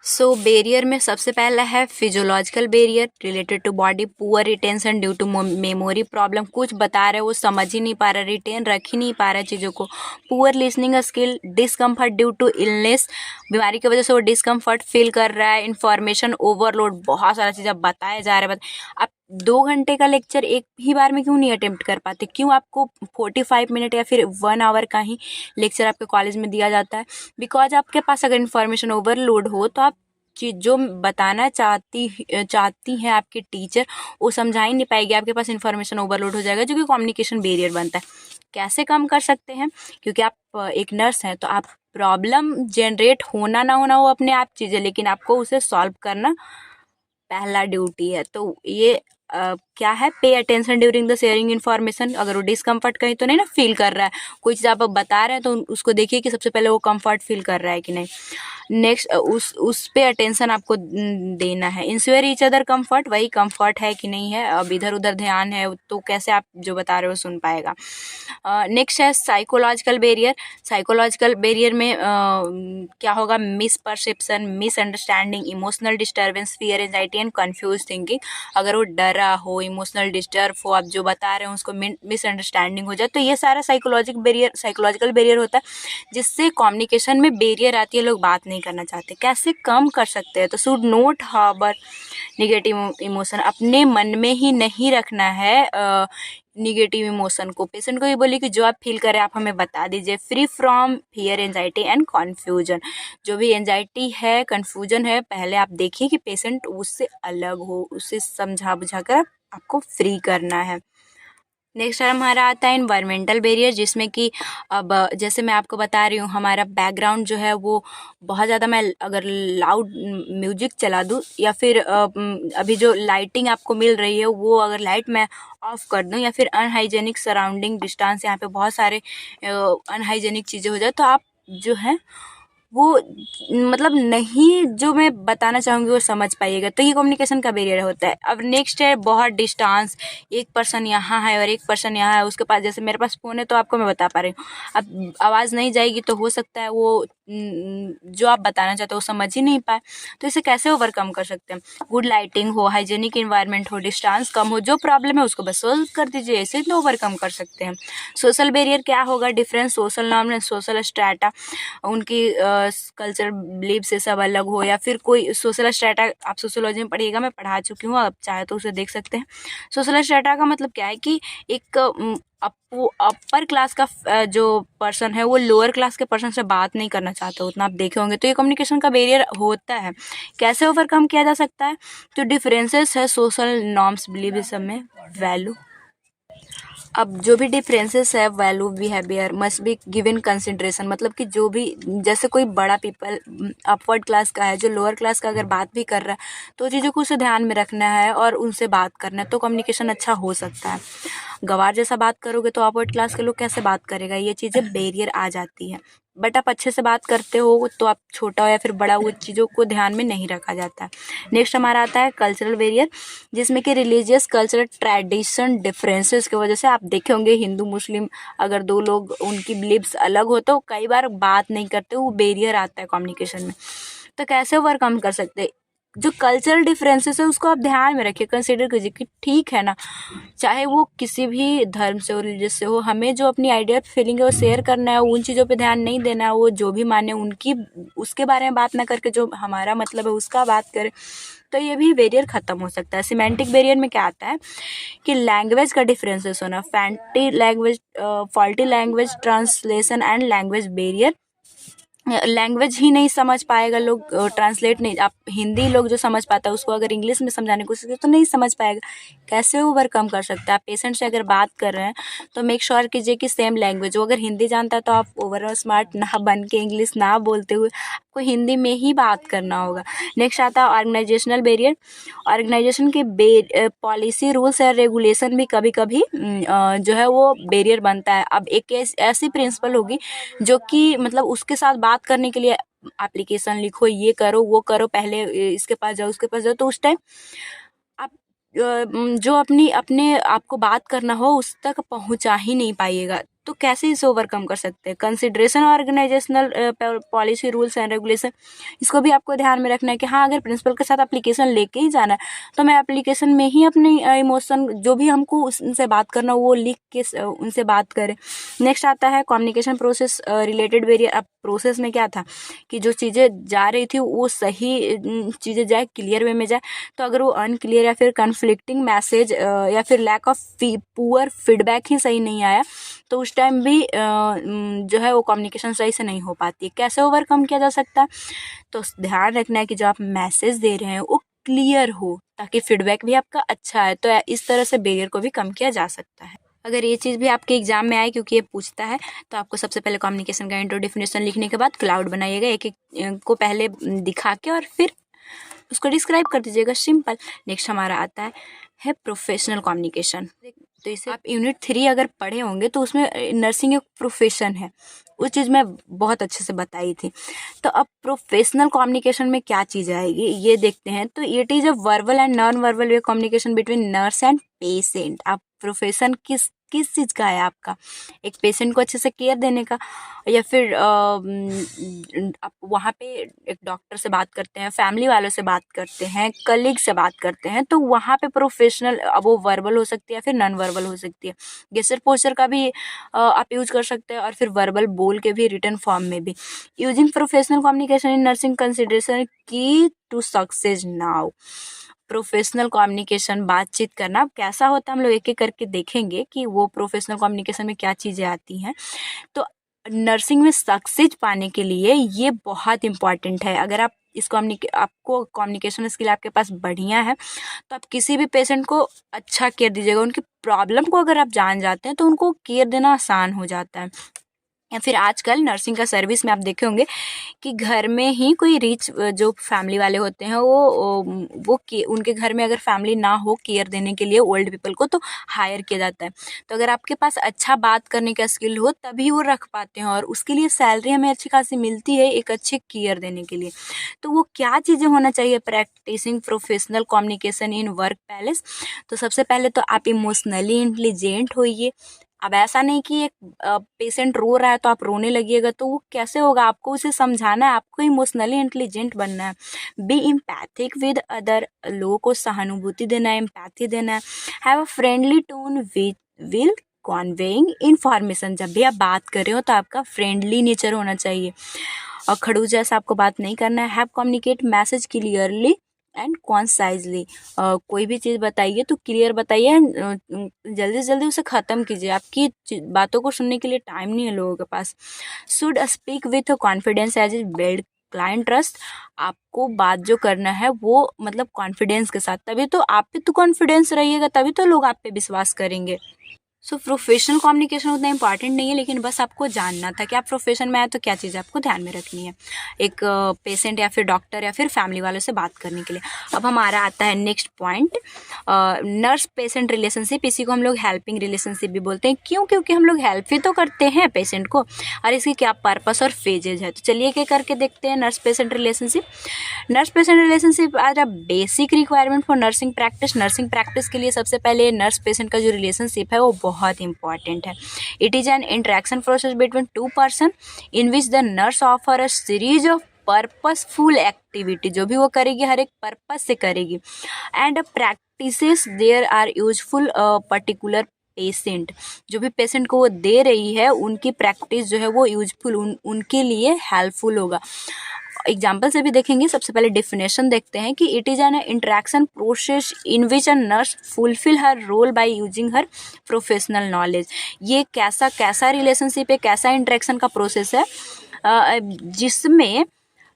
सो बैरियर में सबसे पहला है physiological barrier related to body, poor retention due to memory problem. कुछ बता रहे वो समझ ही नहीं पा रहा, रिटेन रख ही नहीं पा रहा चीज़ों को। Poor listening skill, discomfort due to illness, बीमारी की वजह से वो डिस्कम्फर्ट फील कर रहा है। इन्फॉर्मेशन ओवरलोड, बहुत सारा चीज़ अब बताया जा रहा है। आप 2 घंटे का लेक्चर एक ही बार में क्यों नहीं अटेम्प्ट कर पाते? क्यों आपको 45 मिनट या फिर 1 आवर का ही लेक्चर आपके कॉलेज में दिया जाता है? बिकॉज आपके पास अगर इन्फॉर्मेशन ओवरलोड हो तो आप चीज जो बताना चाहती हैं आपके टीचर, वो समझा ही नहीं पाएगी, आपके पास इन्फॉर्मेशन ओवरलोड हो जाएगा, जो कि कम्युनिकेशन बैरियर बनता है। कैसे कम कर सकते हैं? क्योंकि आप एक नर्स हैं तो आप प्रॉब्लम जनरेट होना ना होना वो अपने आप चीज़ है, लेकिन आपको उसे सॉल्व करना पहला ड्यूटी है। तो ये क्या है, pay attention during the sharing information. अगर वो डिस्कम्फर्ट कहीं तो नहीं ना फील कर रहा है, कोई चीज़ आप बता रहे हैं तो उसको देखिए कि सबसे पहले वो कंफर्ट फील कर रहा है कि नहीं। नेक्स्ट उस पे अटेंशन आपको देना है। इंश्योर ईच अदर कंफर्ट, वही कंफर्ट है कि नहीं है, अब इधर उधर ध्यान है तो कैसे आप जो बता रहे हो सुन पाएगा। नेक्स्ट है साइकोलॉजिकल बैरियर। साइकोलॉजिकल बैरियर में क्या होगा, miss perception, misunderstanding, emotional disturbance, fear, anxiety and confuse thinking. अगर वो डरा हो, इमोशनल डिस्टर्ब हो, आप जो बता रहे हो उसको मिसअंडरस्टैंडिंग हो जाए, तो ये सारा साइकोलॉजिकल बैरियर होता है, जिससे कम्युनिकेशन में बैरियर आती है, लोग बात नहीं करना चाहते। कैसे कम कर सकते हैं? तो should not harbour negative emotion, अपने मन में ही नहीं रखना है निगेटिव इमोशन को। पेशेंट को ये बोलिए कि जो आप फील करें आप हमें बता दीजिए। Free from fear, anxiety and confusion, जो भी एंजाइटी है, कन्फ्यूजन है, पहले आप देखिए कि पेशेंट उससे अलग हो, उसे समझा बुझा कर आपको फ्री करना है। नेक्स्ट हमारा आता है इन्वायरमेंटल बैरियर, जिसमें कि अब जैसे मैं आपको बता रही हूँ, हमारा बैकग्राउंड जो है वो बहुत ज़्यादा, मैं अगर लाउड म्यूजिक चला दूँ या फिर अभी जो लाइटिंग आपको मिल रही है वो अगर लाइट मैं ऑफ कर दूँ, या फिर अनहाइजेनिक सराउंडिंग डिस्टेंस, यहाँ पे बहुत सारे अनहाइजेनिक चीज़ें हो जाए, तो आप जो है वो मतलब नहीं, जो मैं बताना चाहूँगी वो समझ पाइएगा, तो ये कम्युनिकेशन का बैरियर होता है। अब नेक्स्ट है बहुत डिस्टेंस, एक पर्सन यहाँ है और एक पर्सन यहाँ है, उसके पास, जैसे मेरे पास फ़ोन है तो आपको मैं बता पा रही हूँ, अब आवाज़ नहीं जाएगी तो हो सकता है वो जो आप बताना चाहते हो वो समझ ही नहीं पाए। तो इसे कैसे ओवरकम कर सकते हैं? गुड लाइटिंग हो, हाइजेनिक इन्वायरमेंट हो, डिस्टेंस कम हो, जो प्रॉब्लम है उसको बस सोल्व कर दीजिए, ऐसे तो ओवरकम कर सकते हैं। सोशल बैरियर क्या होगा? Different social norm and social strata, उनकी कल्चर बिलीव से सब अलग हो, या फिर कोई सोशल स्ट्रेटा, आप सोशोलॉजी में पढ़िएगा, मैं पढ़ा चुकी हूँ, आप चाहे तो उसे देख सकते हैं। सोशल स्ट्रेटा का मतलब क्या है कि एक अपर क्लास का जो पर्सन है वो लोअर क्लास के पर्सन से बात नहीं करना चाहता उतना, आप देखे होंगे, तो ये कम्युनिकेशन का बैरियर होता है। कैसे ओवरकम किया जा सकता है? तो डिफरेंसेस है सोशल नॉर्म्स, बिलीव, सब में वैल्यू। अब जो भी डिफरेंसेस है, value, behaviour must be given consideration, मतलब कि जो भी, जैसे कोई बड़ा पीपल अपवर्ड क्लास का है जो लोअर क्लास का अगर बात भी कर रहा है, तो चीज़ों को उसे ध्यान में रखना है और उनसे बात करना है, तो कम्युनिकेशन अच्छा हो सकता है। गवार जैसा बात करोगे तो अपवर्ड क्लास के लोग कैसे बात करेगा, ये चीज़ें बैरियर आ जाती है। बट आप अच्छे से बात करते हो तो आप छोटा हो या फिर बड़ा, वो चीज़ों को ध्यान में नहीं रखा जाता है। नेक्स्ट हमारा आता है कल्चरल बैरियर, जिसमें कि रिलीजियस कल्चरल ट्रेडिशन डिफरेंसेस की वजह से, आप देखे होंगे हिंदू मुस्लिम अगर दो लोग उनकी बिलीव्स अलग हो तो कई बार बात नहीं करते, वो बैरियर आता है कम्युनिकेशन में। तो कैसे ओवरकम कर सकते हैं? जो कल्चरल डिफरेंसेस है उसको आप ध्यान में रखिए, कंसिडर कीजिए कि ठीक है ना, चाहे वो किसी भी धर्म से हो, रिलीजियस से हो, हमें जो अपनी आइडिया फीलिंग है वो शेयर करना है, उन चीज़ों पे ध्यान नहीं देना है। वो जो भी माने उनकी उसके बारे में बात ना करके जो हमारा मतलब है उसका बात करें, तो ये भी बैरियर ख़त्म हो सकता है। सिमेंटिक बैरियर में क्या आता है कि लैंग्वेज का डिफरेंसेस होना, faulty language translation and language barrier. Language ही नहीं समझ पाएगा लोग, ट्रांसलेट नहीं, आप हिंदी लोग जो समझ पाता है उसको अगर इंग्लिश में समझाने की कोशिश करें तो नहीं समझ पाएगा। कैसे ओवरकम कर सकते हैं? आप पेशेंट से अगर बात कर रहे हैं तो मेक श्योर कीजिए कि सेम लैंग्वेज, वो अगर हिंदी जानता है तो आप ओवरऑल स्मार्ट ना बन के इंग्लिश ना बोलते हुए आपको हिंदी में ही बात करना होगा। नेक्स्ट आता है ऑर्गेनाइजेशनल बैरियर। ऑर्गेनाइजेशन के पॉलिसी रूल्स और रेगुलेशन भी कभी कभी जो है वो बैरियर बनता है। अब एक ऐसी प्रिंसिपल होगी जो कि मतलब उसके साथ बात करने के लिए एप्लीकेशन लिखो, ये करो वो करो, पहले इसके पास जाओ उसके पास जाओ, तो उस टाइम आप जो अपने आपको बात करना हो उस तक पहुंचा ही नहीं पाइएगा। तो कैसे इसे ओवरकम कर सकते हैं? Consideration organizational policy rules and regulation, इसको भी आपको ध्यान में रखना है कि हाँ, अगर प्रिंसिपल के साथ एप्लीकेशन लेके ही जाना है तो मैं एप्लीकेशन में ही अपनी इमोशन जो भी हमको उनसे बात करना हो वो लिख के उनसे बात करें। नेक्स्ट आता है कम्युनिकेशन प्रोसेस रिलेटेड बैरियर। अब प्रोसेस में क्या था कि जो चीज़ें जा रही थी वो सही चीज़ें जाए, क्लियर वे में जाए। तो अगर वो अनक्लियर या फिर कन्फ्लिक्टिंग मैसेज या फिर लैक ऑफ पुअर फीडबैक ही सही नहीं आया तो उस टाइम भी जो है वो कम्युनिकेशन सही से नहीं हो पाती है। कैसे ओवरकम किया जा सकता है? तो ध्यान रखना है कि जो आप मैसेज दे रहे हैं वो क्लियर हो ताकि फीडबैक भी आपका अच्छा है। तो इस तरह से बैरियर को भी कम किया जा सकता है। अगर ये चीज़ भी आपके एग्जाम में आए, क्योंकि ये पूछता है, तो आपको सबसे पहले कम्युनिकेशन का इंट्रो डेफिनेशन लिखने के बाद क्लाउड बनाइएगा, एक एक को पहले दिखा के और फिर उसको डिस्क्राइब कर दीजिएगा, सिंपल। नेक्स्ट हमारा आता है प्रोफेशनल कम्युनिकेशन। तो इसे आप यूनिट 3 अगर पढ़े होंगे तो उसमें नर्सिंग एक प्रोफेशन है, उस चीज़ में बहुत अच्छे से बताई थी। तो अब प्रोफेशनल कम्युनिकेशन में क्या चीज़ आएगी ये देखते हैं। तो it is a verbal and non verbal way communication between nurse and patient. आप प्रोफेशन किस चीज़ का है आपका? एक पेशेंट को अच्छे से केयर देने का, या फिर आप वहाँ पे एक डॉक्टर से बात करते हैं, फैमिली वालों से बात करते हैं, कलीग से बात करते हैं, तो वहाँ पे प्रोफेशनल अब वो वर्बल हो सकती है या फिर नॉन वर्बल हो सकती है। गेस्चर पोस्चर का भी आप यूज कर सकते हैं और फिर वर्बल बोल के भी, रिटन फॉर्म में भी। Using professional communication in nursing consideration key to success now. Professional communication, बातचीत करना अब कैसा होता है हम लोग एक एक करके देखेंगे कि वो प्रोफेशनल कम्युनिकेशन में क्या चीज़ें आती हैं। तो नर्सिंग में सक्सेस पाने के लिए ये बहुत इम्पॉर्टेंट है। अगर आप आपको कम्युनिकेशन स्किल आपके पास बढ़िया है तो आप किसी भी पेशेंट को अच्छा केयर दीजिएगा। उनकी प्रॉब्लम को अगर आप जान जाते हैं तो उनको केयर देना आसान हो जाता है। या फिर आजकल नर्सिंग का सर्विस में आप देखे होंगे कि घर में ही कोई रिच जो फैमिली वाले होते हैं वो उनके घर में अगर फैमिली ना हो केयर देने के लिए ओल्ड पीपल को, तो हायर किया जाता है। तो अगर आपके पास अच्छा बात करने का स्किल हो तभी वो रख पाते हैं और उसके लिए सैलरी हमें अच्छी खासी मिलती है एक अच्छे केयर देने के लिए। तो वो क्या चीज़ें होना चाहिए practising professional communication in work place? तो सबसे पहले तो आप इमोशनली इंटेलिजेंट होइए। अब ऐसा नहीं कि एक पेशेंट रो रहा है तो आप रोने लगिएगा, तो वो कैसे होगा? आपको उसे समझाना है, आपको इमोशनली इंटेलिजेंट बनना है। बी एम्पैथिक विद अदर, लोगों को सहानुभूति देना है, एम्पैथी देना है। Have a friendly tone while conveying information. जब भी आप बात कर रहे हो तो आपका फ्रेंडली नेचर होना चाहिए और खड़ूस जैसा आपको बात नहीं करना है। Have communicate message clearly and concisely. कोई भी चीज़ बताइए तो क्लियर बताइए, जल्दी से जल्दी उसे ख़त्म कीजिए। आपकी बातों को सुनने के लिए टाइम नहीं है लोगों के पास। Should speak with confidence as is build client trust. आपको बात जो करना है वो मतलब कॉन्फिडेंस के साथ, तभी तो आप पे तो कॉन्फिडेंस रहिएगा, तभी तो लोग आप पे विश्वास करेंगे। सो प्रोफेशनल कम्युनिकेशन उतना इंपॉर्टेंट नहीं है, लेकिन बस आपको जानना था कि आप प्रोफेशन में आए तो क्या चीज़ें आपको ध्यान में रखनी है एक पेशेंट या फिर डॉक्टर या फिर फैमिली वालों से बात करने के लिए। अब हमारा आता है next point, nurse patient relationship. इसी को हम लोग हेल्पिंग रिलेशनशिप भी बोलते हैं। क्यों? क्योंकि हम लोग हेल्प ही तो करते हैं पेशेंट को, और इसकी क्या पर्पस और फेजेज है। तो चलिए क्या करके देखते हैं nurse patient relationship. Nurse patient relationship are a basic requirement for nursing practice. Nursing practice के लिए सबसे पहले नर्स पेशेंट का जो रिलेशनशिप है वो बहुत इंपॉर्टेंट है। It is an interaction process between two person in which the nurse offer a series of purposeful activity, जो भी वो करेगी हर एक पर्पस से करेगी। And practices there are useful particular patient, जो भी पेशेंट को वो दे रही है उनकी प्रैक्टिस जो है वो यूजफुल उनके लिए हेल्पफुल होगा। एग्जाम्पल से भी देखेंगे। सबसे पहले डेफिनेशन देखते हैं कि it is an interaction process in which a nurse fulfil her role by using her professional knowledge. ये कैसा रिलेशनशिप है, कैसा इंटरेक्शन का प्रोसेस है जिसमें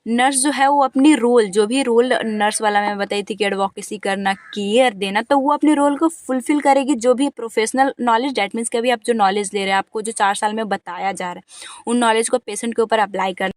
नर्स जो है वो अपनी रोल, जो भी रोल नर्स वाला मैं बताई थी कि एडवोकेसी करना, केयर देना, तो वो अपने रोल को फुलफिल करेगी। जो भी प्रोफेशनल नॉलेज, डैट मीन्स कि अभी आप जो नॉलेज ले रहे हैं, आपको जो 4 साल में बताया जा रहा है उन नॉलेज को पेशेंट के ऊपर अप्लाई करना।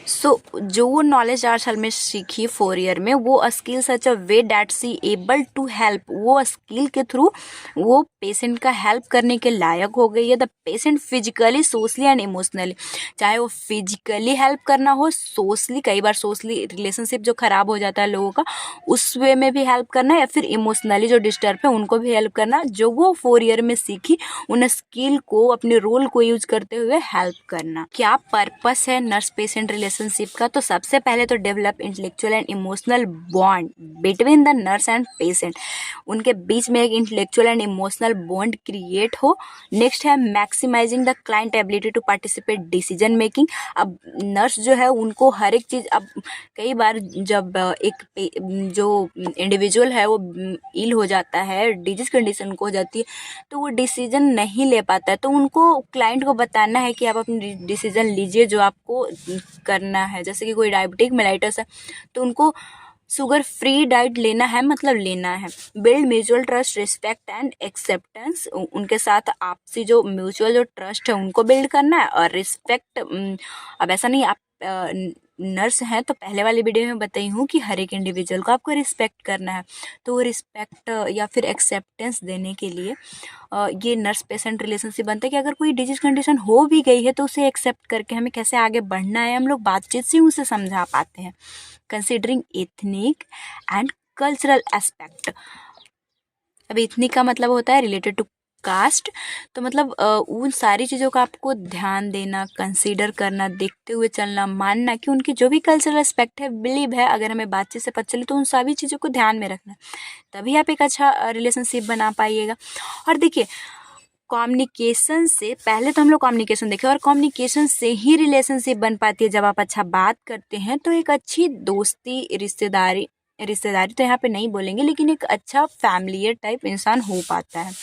जो वो नॉलेज 4 साल में सीखी 4 ईयर में, वो skill such a way that she able to help, वो स्किल के थ्रू वो पेशेंट का हेल्प करने के लायक हो गई है। The patient physically, socially and emotionally, चाहे वो फिजिकली हेल्प करना हो, सोशली, कई बार सोशली रिलेशनशिप जो खराब हो जाता है लोगों का, उस वे में भी हेल्प करना, या फिर इमोशनली जो डिस्टर्ब है उनको भी हेल्प करना। जो वो 4 ईयर में सीखी उन स्किल को अपने रोल को यूज करते हुए हेल्प करना। क्या पर्पस है नर्स पेशेंट रिलेशनशिप का? तो सबसे पहले तो develop intellectual and emotional bond between the nurse and patient, उनके बीच में एक intellectual and emotional bond create हो। नेक्स्ट है maximizing the client ability to participate decision making. अब नर्स जो है उनको हर एक चीज़, अब कई बार जब जो इंडिविजुअल है वो इल हो जाता है, डिजीज कंडीशन को हो जाती है, तो वो डिसीजन नहीं ले पाता है, तो उनको क्लाइंट को बताना है कि आप अपनी डिसीजन लीजिए जो आपको करना है। जैसे कि कोई डायबिटिक मेलाइटस है तो उनको शुगर फ्री डाइट लेना है, मतलब लेना है। Build mutual trust, respect and acceptance, उनके साथ आपसी जो म्यूचुअल जो ट्रस्ट है उनको बिल्ड करना है। और रिस्पेक्ट, अब ऐसा नहीं, आप नर्स हैं तो पहले वाली वीडियो में बताई हूँ कि हर एक इंडिविजुअल को आपको रिस्पेक्ट करना है, तो वो रिस्पेक्ट या फिर एक्सेप्टेंस देने के लिए ये नर्स पेशेंट रिलेशनशिप बनता है कि अगर कोई डिजीज कंडीशन हो भी गई है तो उसे एक्सेप्ट करके हमें कैसे आगे बढ़ना है, हम लोग बातचीत से उसे समझा पाते हैं। Considering ethnic and cultural aspect. अब एथनिक का मतलब होता है रिलेटेड टू कास्ट, तो मतलब उन सारी चीज़ों का आपको ध्यान देना, कंसीडर करना, देखते हुए चलना, मानना कि उनकी जो भी कल्चरल एस्पेक्ट है, बिलीव है, अगर हमें बातचीत से पता चले तो उन सभी चीज़ों को ध्यान में रखना, तभी आप एक अच्छा रिलेशनशिप बना पाइएगा। और देखिए, कम्युनिकेशन से पहले तो हम लोग कम्युनिकेशन देखें, और कम्युनिकेशन से ही रिलेशनशिप बन पाती है। जब आप अच्छा बात करते हैं तो एक अच्छी दोस्ती, रिश्तेदारी तो यहाँ पे नहीं बोलेंगे, लेकिन एक अच्छा फैमिलियर टाइप इंसान हो पाता है।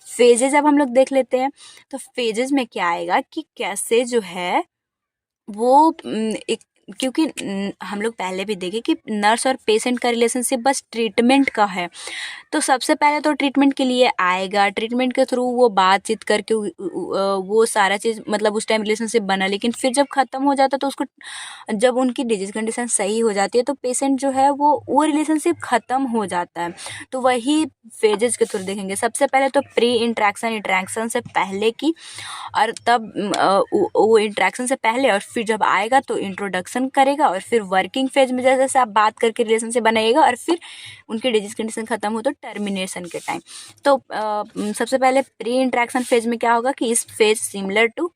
फेजेज अब हम लोग देख लेते हैं, तो फेजेज में क्या आएगा कि कैसे जो है वो एक, क्योंकि हम लोग पहले भी देखे कि नर्स और पेशेंट का रिलेशनशिप बस ट्रीटमेंट का है, तो सबसे पहले तो ट्रीटमेंट के लिए आएगा, ट्रीटमेंट के थ्रू वो बातचीत करके वो सारा चीज़, मतलब उस टाइम रिलेशनशिप बना, लेकिन फिर जब ख़त्म हो जाता है तो उसको, जब उनकी डिजीज कंडीशन सही हो जाती है तो पेशेंट जो है वो रिलेशनशिप ख़त्म हो जाता है। तो वही फेजेस के थ्रू देखेंगे। सबसे पहले तो प्री इंट्रैक्शन से पहले की, और तब वो इंट्रैक्शन से पहले, और फिर जब आएगा तो इंट्रोडक्शन करेगा, और फिर वर्किंग फेज में जैसे आप बात करके रिलेशनशिप बनाइएगा, और फिर उनकी डिजीज कंडीशन खत्म हो तो टर्मिनेशन के टाइम। तो सबसे पहले प्री इंट्रैक्शन फेज में क्या होगा कि इस phase similar to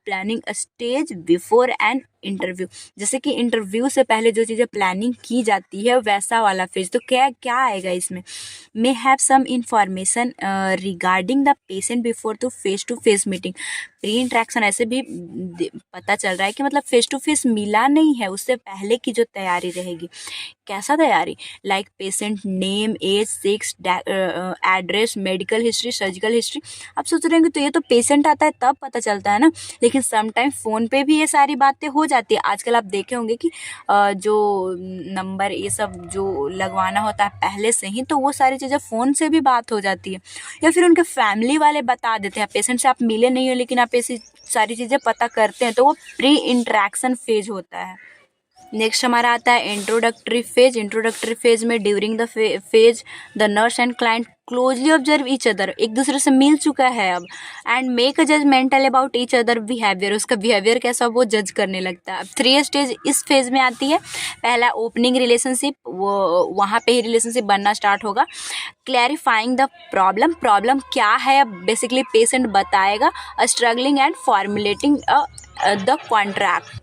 planning stage before an interview, जैसे कि इंटरव्यू से पहले जो चीज़ें प्लानिंग की जाती है वैसा वाला फेज। तो क्या आएगा इसमें? May have some information regarding the patient before to face meeting. Pre interaction ऐसे भी पता चल रहा है कि मतलब फेस टू फेस मिला नहीं है, उससे पहले की जो तैयारी रहेगी। कैसा तैयारी? Like patient name, age, sex, address, medical history, surgical history. आप सोच रहे हैं तो ये तो पेशेंट आता है तब पता चलता है ना, लेकिन समटाइम फ़ोन पे भी ये सारी बातें हो जाती है। आजकल आप देखे होंगे कि जो नंबर ये सब जो लगवाना होता है पहले से ही, तो वो सारी चीज़ें फ़ोन से भी बात हो जाती है, या फिर उनके फैमिली वाले बता देते हैं। पेशेंट से आप मिले नहीं हो लेकिन आप ऐसी सारी चीज़ें पता करते हैं, तो वो प्री इंट्रैक्शन फेज होता है। नेक्स्ट हमारा आता है इंट्रोडक्टरी फेज। इंट्रोडक्टरी फेज में during the phase the nurse and client closely observe each other, एक दूसरे से मिल चुका है अब, and make a judgmental about each other behaviour, उसका बिहेवियर कैसा वो जज करने लगता है। अब 3 स्टेज इस फेज में आती है। पहला ओपनिंग रिलेशनशिप, वो वहाँ पे ही रिलेशनशिप बनना स्टार्ट होगा। क्लैरिफाइंग द प्रॉब्लम, प्रॉब्लम क्या है अब बेसिकली पेशेंट बताएगा। Struggling and formulating the contract,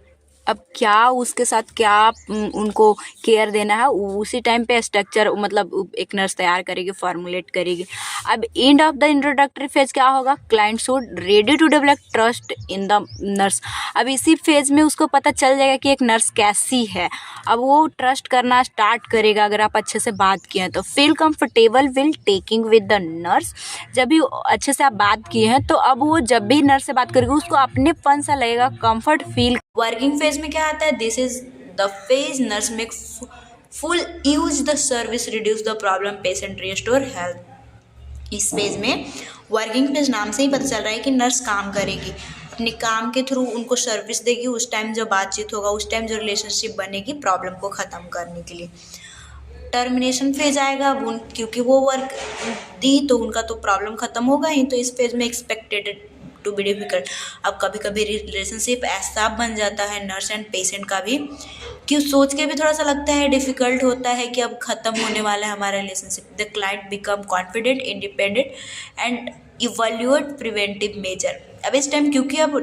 अब क्या उसके साथ क्या उनको केयर देना है, उसी टाइम पे स्ट्रक्चर मतलब एक नर्स तैयार करेगी, फॉर्मुलेट करेगी। अब end of the introductory phase क्या होगा, client should ready to develop trust in the nurse. अब इसी फेज में उसको पता चल जाएगा कि एक नर्स कैसी है, अब वो ट्रस्ट करना स्टार्ट करेगा अगर आप अच्छे से बात किए हैं तो। Feel comfortable will taking with the nurse, जब भी अच्छे से आप बात किए हैं तो अब वो जब भी नर्स से बात करेगी उसको अपनेपन सा लगेगा, कंफर्ट फील। वर्किंग फेज में क्या आता है, this is the phase nurse make full use the service, reduce the problem, patient restore health. इस फेज में वर्किंग फेज नाम से ही पता चल रहा है कि नर्स काम करेगी, अपने काम के थ्रू उनको सर्विस देगी। उस टाइम जो बातचीत होगा, उस टाइम जो रिलेशनशिप बनेगी प्रॉब्लम को ख़त्म करने के लिए। टर्मिनेशन फेज आएगा, अब क्योंकि वो वर्क दी तो उनका तो प्रॉब्लम ख़त्म होगा ही, तो इस फेज में एक्सपेक्टेड टू बी डिफिकल्ट। अब कभी कभी रिलेशनशिप ऐसा बन जाता है नर्स एंड पेशेंट का भी कि सोच के भी थोड़ा सा लगता है डिफिकल्ट होता है कि अब ख़त्म होने वाला है हमारा relationship. The client become confident, independent and evaluate preventive measure. अब इस टाइम क्योंकि अब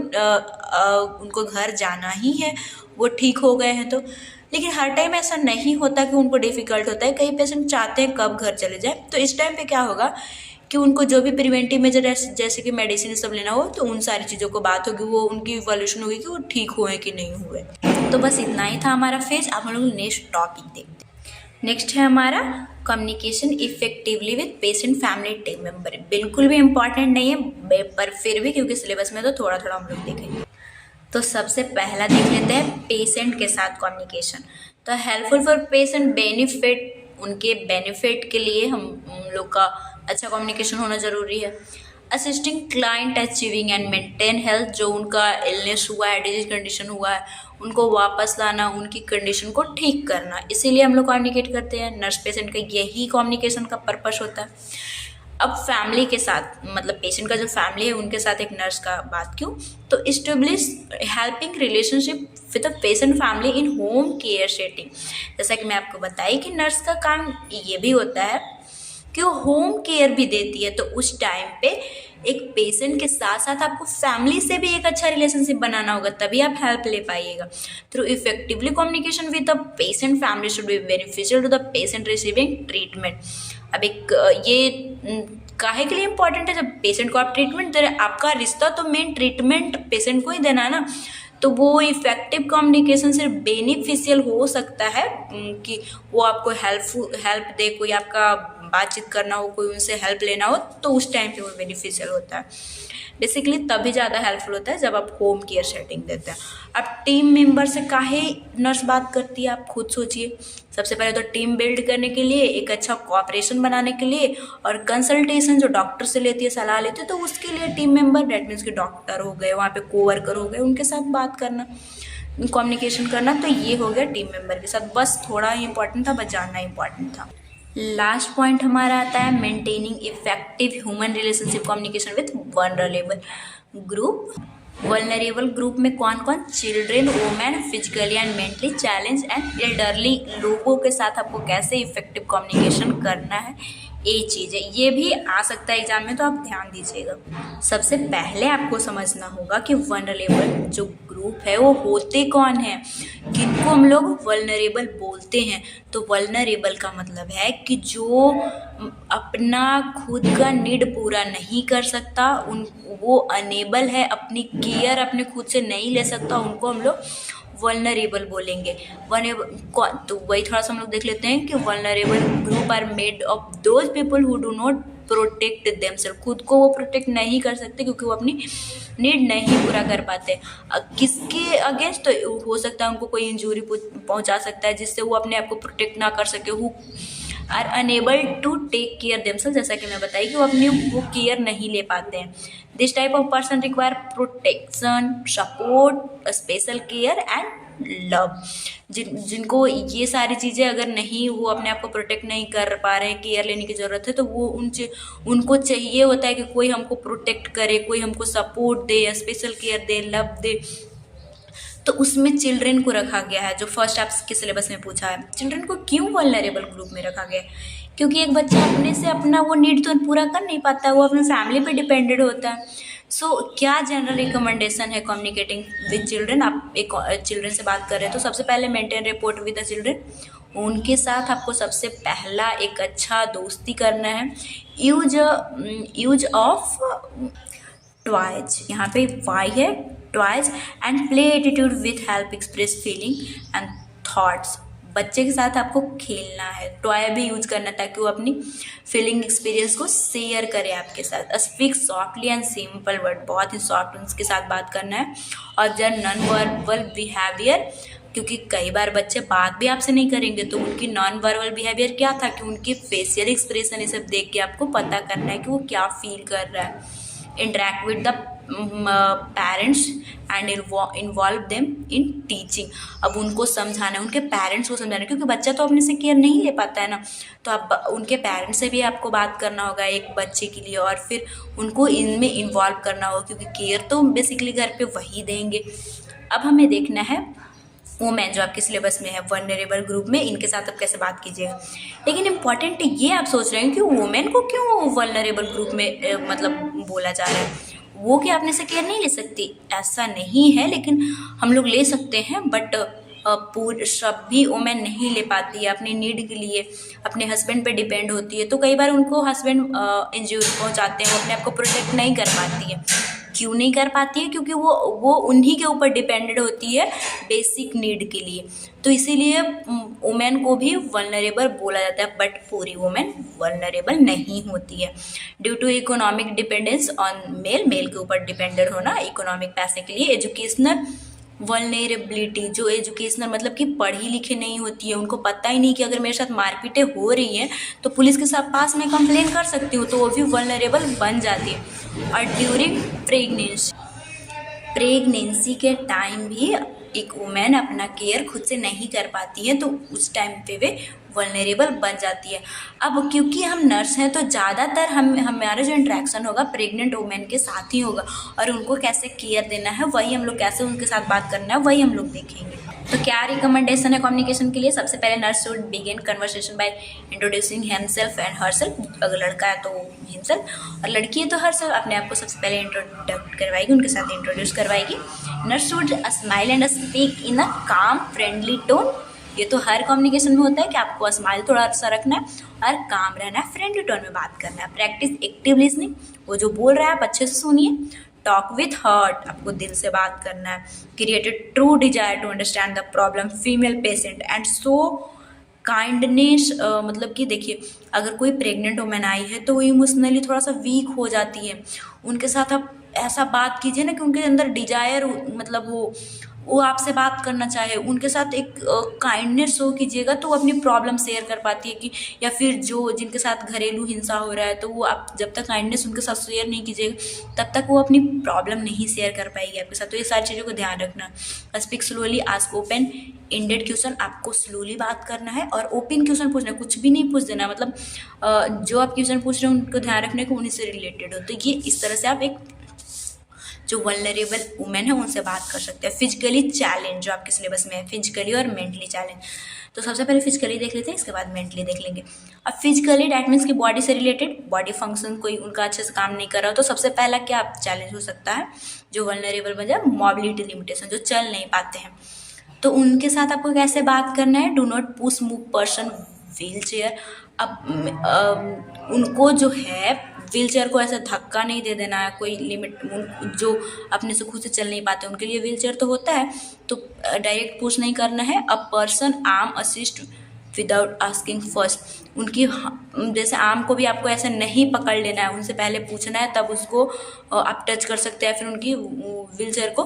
उनको घर जाना ही है, वो ठीक हो गए हैं तो, लेकिन हर टाइम ऐसा नहीं होता कि उनको डिफ़िकल्ट होता है। कई पेशेंट चाहते हैं कब घर चले जाए, तो इस टाइम पे क्या होगा कि उनको जो भी प्रिवेंटिव मेजर जैसे कि मेडिसिन सब लेना हो तो उन सारी चीज़ों को बात होगी, वो उनकी इवोल्यूशन होगी कि वो ठीक हुए कि नहीं हुए। तो बस इतना ही था हमारा फेज। अब हम लोग नेक्स्ट टॉपिक देखते हैं। नेक्स्ट है हमारा communication effectively with patient family team member. बिल्कुल भी इम्पॉर्टेंट नहीं है पर फिर भी क्योंकि सिलेबस में तो थोड़ा थोड़ा हम लोग देखेंगे। तो सबसे पहला देख लेते हैं पेशेंट के साथ कम्युनिकेशन। तो हेल्पफुल फॉर पेशेंट बेनिफिट, उनके बेनिफिट के लिए हम लोग का अच्छा कम्युनिकेशन होना ज़रूरी है। Assisting client achieving and maintain health, जो उनका इलनेस हुआ है, डिजीज कंडीशन हुआ है, उनको वापस लाना, उनकी कंडीशन को ठीक करना, इसीलिए हम लोग कम्युनिकेट करते हैं। नर्स पेशेंट का यही कम्युनिकेशन का पर्पस होता है। अब फैमिली के साथ मतलब पेशेंट का जो फैमिली है उनके साथ एक नर्स का बात क्यों, तो establish helping relationship with the patient family in home care setting. जैसा कि मैं आपको बताई कि नर्स का काम ये भी होता है कि वो होम केयर भी देती है, तो उस टाइम पे एक पेशेंट के साथ साथ आपको फैमिली से भी एक अच्छा रिलेशनशिप बनाना होगा, तभी आप हेल्प ले पाइएगा। Through effectively communication with the patient family should be beneficial to the patient receiving treatment. अब एक ये काहे के लिए इम्पॉर्टेंट है, जब पेशेंट को आप ट्रीटमेंट दे रहे हैं, आपका रिश्ता तो मेन ट्रीटमेंट पेशेंट को ही देना है ना, तो वो इफेक्टिव कम्युनिकेशन सिर्फ बेनिफिशियल हो सकता है कि वो आपको हेल्प दे, कोई आपका बातचीत करना हो, कोई उनसे हेल्प लेना हो, तो उस टाइम पे वो बेनिफिशियल होता है। बेसिकली तभी ज़्यादा हेल्पफुल होता है जब आप होम केयर सेटिंग देते हैं। अब टीम मेंबर से काहे नर्स बात करती है, आप खुद सोचिए। सबसे पहले तो टीम बिल्ड करने के लिए, एक अच्छा कोऑपरेशन बनाने के लिए, और कंसल्टेशन जो डॉक्टर से लेती है, सलाह लेती है, तो उसके लिए टीम मेंबर डेट मीन्स कि डॉक्टर हो गए, वहाँ पे कोवर्कर हो गए, उनके साथ बात करना, कम्युनिकेशन करना, तो ये हो गया टीम मेंबर के साथ। बस थोड़ा ही इंपॉर्टेंट था, बस जानना इंपॉर्टेंट था। लास्ट पॉइंट हमारा आता है maintaining effective human relationship communication with vulnerable group. Vulnerable group में कौन कौन, children, women, physically and mentally challenge and elderly लोगों के साथ आपको कैसे इफेक्टिव कम्युनिकेशन करना है, ये चीज़ है। ये भी आ सकता है एग्जाम में, तो आप ध्यान दीजिएगा। सबसे पहले आपको समझना होगा कि वल्नरेबल जो ग्रुप है वो होते कौन है, किनको हम लोग वल्नरेबल बोलते हैं। तो वल्नरेबल का मतलब है कि जो अपना खुद का नीड पूरा नहीं कर सकता, वो अनेबल है, अपनी केयर अपने खुद से नहीं ले सकता, उनको हम लोग वल्नरेबल बोलेंगे। तो वही थोड़ा सा हम लोग देख लेते हैं कि vulnerable group are made of those people who do not protect themselves, खुद को वो प्रोटेक्ट नहीं कर सकते क्योंकि वो अपनी नीड नहीं पूरा कर पाते। किसके अगेंस्ट, तो हो सकता है उनको कोई इंजरी पहुंचा सकता है जिससे वो अपने आप को प्रोटेक्ट ना कर सके। Who are unable to take care themselves, जैसा कि मैं बताई कि वो अपनी वो केयर नहीं ले पाते हैं। This type of person require protection, support, special care and love. जिनको ये सारी चीज़ें अगर नहीं, वो अपने आप को प्रोटेक्ट नहीं कर पा रहे हैं, केयर लेने की ज़रूरत है, तो वो उनको चाहिए होता है कि कोई हमको प्रोटेक्ट करे, कोई हमको support they, special care they, love they. तो उसमें चिल्ड्रन को रखा गया है। जो फर्स्ट आपके सिलेबस में पूछा है, चिल्ड्रन को क्यों वल्नरेबल ग्रुप में रखा गया है? क्योंकि एक बच्चा अपने से अपना वो नीड तो पूरा कर नहीं पाता, वो अपने फैमिली पे डिपेंडेड होता है। सो क्या जनरल रिकमेंडेशन है कम्युनिकेटिंग विद चिल्ड्रन? आप एक चिल्ड्रन से बात कर रहे हैं तो सबसे पहले maintain report with the children. उनके साथ आपको सबसे पहला एक अच्छा दोस्ती करना है। यूज ऑफ टॉयज, यहाँ पे वाई है, toys and play attitude with help express feeling and thoughts. बच्चे के साथ आपको खेलना है, टॉय भी यूज करना है ताकि वो अपनी फीलिंग एक्सपीरियंस को शेयर करे आपके साथ। Speak softly and simple word, बहुत ही सॉफ्ट उनके साथ बात करना है। और जब नॉन वर्बल बिहेवियर, क्योंकि कई बार बच्चे बात भी आपसे नहीं करेंगे, तो उनकी नॉन वर्बल बिहेवियर क्या था कि उनकी फेशियल एक्सप्रेशन ये सब देख के आपको पता करना है कि वो क्या फील कर रहा है। Interact with the parents and involve them in teaching. अब उनको समझाना है, उनके पेरेंट्स को समझाना है, क्योंकि बच्चा तो अपने से केयर नहीं ले पाता है ना, तो आप उनके पेरेंट्स से भी आपको बात करना होगा एक बच्चे के लिए, और फिर उनको इनमें इन्वॉल्व करना होगा, क्योंकि केयर तो बेसिकली घर पे वही देंगे। अब हमें देखना है वुमेन जो आपके सिलेबस में है, वल्नरेबल ग्रुप में, इनके साथ आप कैसे बात कीजिएगा। लेकिन इम्पॉर्टेंट ये आप सोच रहे हैं कि वुमेन को क्यों वल्नरेबल ग्रुप में मतलब बोला जा रहा है, वो क्या अपने से केयर नहीं ले सकती? ऐसा नहीं है, लेकिन हम लोग ले सकते हैं, बट पूरे सभी वुमेन नहीं ले पाती है अपनी नीड के लिए, अपने हस्बैंड पे डिपेंड होती है। तो कई बार उनको हस्बैंड इंजरी पहुंचाते हैं, वो अपने आप को प्रोटेक्ट नहीं कर पाती है। क्यों नहीं कर पाती है? क्योंकि वो उन्हीं के ऊपर डिपेंडेड होती है बेसिक नीड के लिए। तो इसीलिए वुमेन को भी वल्नरेबल बोला जाता है, बट पूरी वुमेन वल्नरेबल नहीं होती है। Due to economic dependence on male के ऊपर डिपेंडेड होना इकोनॉमिक पैसे के लिए। एजुकेशनल वल्नरेबिलिटी, जो एजुकेशनल मतलब कि पढ़ी लिखी नहीं होती है, उनको पता ही नहीं कि अगर मेरे साथ मारपीटें हो रही हैं तो पुलिस के साथ पास में कंप्लेन कर सकती हूँ, तो वो भी वल्नरेबल बन जाती है। और ड्यूरिंग प्रेगनेंसी के टाइम भी एक वुमेन अपना केयर खुद से नहीं कर पाती है, तो उस टाइम पे वे वल्नरेबल बन जाती है। अब क्योंकि हम नर्स हैं तो ज़्यादातर हमारा जो इंटरेक्शन होगा प्रेग्नेंट वुमेन के साथ ही होगा, और उनको कैसे केयर देना है, वही हम लोग कैसे उनके साथ बात करना है, वही हम लोग देखेंगे। तो क्या रिकमेंडेशन है कम्युनिकेशन के लिए? सबसे पहले nurse should begin conversation by introducing himself and herself. अगर लड़का है तो हिमसेल्फ, और लड़की है तो हरसेल्फ, अपने आप को सबसे पहले इंट्रोडक्ट करवाएगी, उनके साथ इंट्रोड्यूस करवाएगी। Nurse should smile and speak in a calm friendly tone. ये तो हर कम्युनिकेशन में होता है कि आपको स्माइल थोड़ा सा रखना है और काम रहना है, फ्रेंडली टोन में बात करना है। प्रैक्टिस एक्टिव लिसनिंग, वो जो बोल रहा है आप अच्छे से सुनिए। टॉक विथ हार्ट, आपको दिल से बात करना है। Created true desire to understand the problem female patient and show kindness. मतलब कि देखिए, अगर कोई प्रेग्नेंट वुमेन आई है तो वो इमोशनली थोड़ा सा वीक हो जाती है, उनके साथ आप ऐसा बात कीजिए ना कि उनके अंदर डिजायर मतलब वो आपसे बात करना चाहे, उनके साथ एक काइंडनेस शो कीजिएगा, तो वो अपनी प्रॉब्लम शेयर कर पाती है। कि या फिर जिनके साथ घरेलू हिंसा हो रहा है, तो वो आप जब तक काइंडनेस उनके साथ शेयर नहीं कीजिएगा तब तक वो अपनी प्रॉब्लम नहीं शेयर कर पाएगी आपके साथ। तो ये सारी चीज़ों को ध्यान रखना। Speak slowly, ask open ended question, आपको स्लोली बात करना है और ओपन क्वेश्चन पूछना है, कुछ भी नहीं पूछ देना। मतलब जो आप क्वेश्चन पूछ रहे हैं उनको ध्यान रखने को उन्हीं से रिलेटेड हो। तो ये इस तरह से आप एक जो वल्नरेबल वुमेन है उनसे बात कर सकते हैं। फिजिकली चैलेंज जो आपके सिलेबस में है, फिजिकली और मेंटली चैलेंज। तो सबसे पहले फिजिकली देख लेते हैं, इसके बाद मेंटली देख लेंगे। अब फिजिकली डैट मीन्स की बॉडी से रिलेटेड, बॉडी फंक्शन कोई उनका अच्छे से काम नहीं कर रहा हो, तो सबसे पहला क्या चैलेंज हो सकता है जो वल्नरेबल बन जाए? मोबिलिटी लिमिटेशन, जो चल नहीं पाते हैं। तो उनके साथ आपको कैसे बात करना है? Do not push move person wheel chair. अब उनको जो है व्हील चेयर को ऐसा धक्का नहीं दे देना है, कोई लिमिट, जो अपने से खुद से चल नहीं पाते उनके लिए व्हील चेयर तो होता है, तो डायरेक्ट पुश नहीं करना है। A person arm assist without asking first, उनकी जैसे आर्म को भी आपको ऐसे नहीं पकड़ लेना है, उनसे पहले पूछना है, तब उसको आप टच कर सकते हैं, फिर उनकी व्हील चेयर को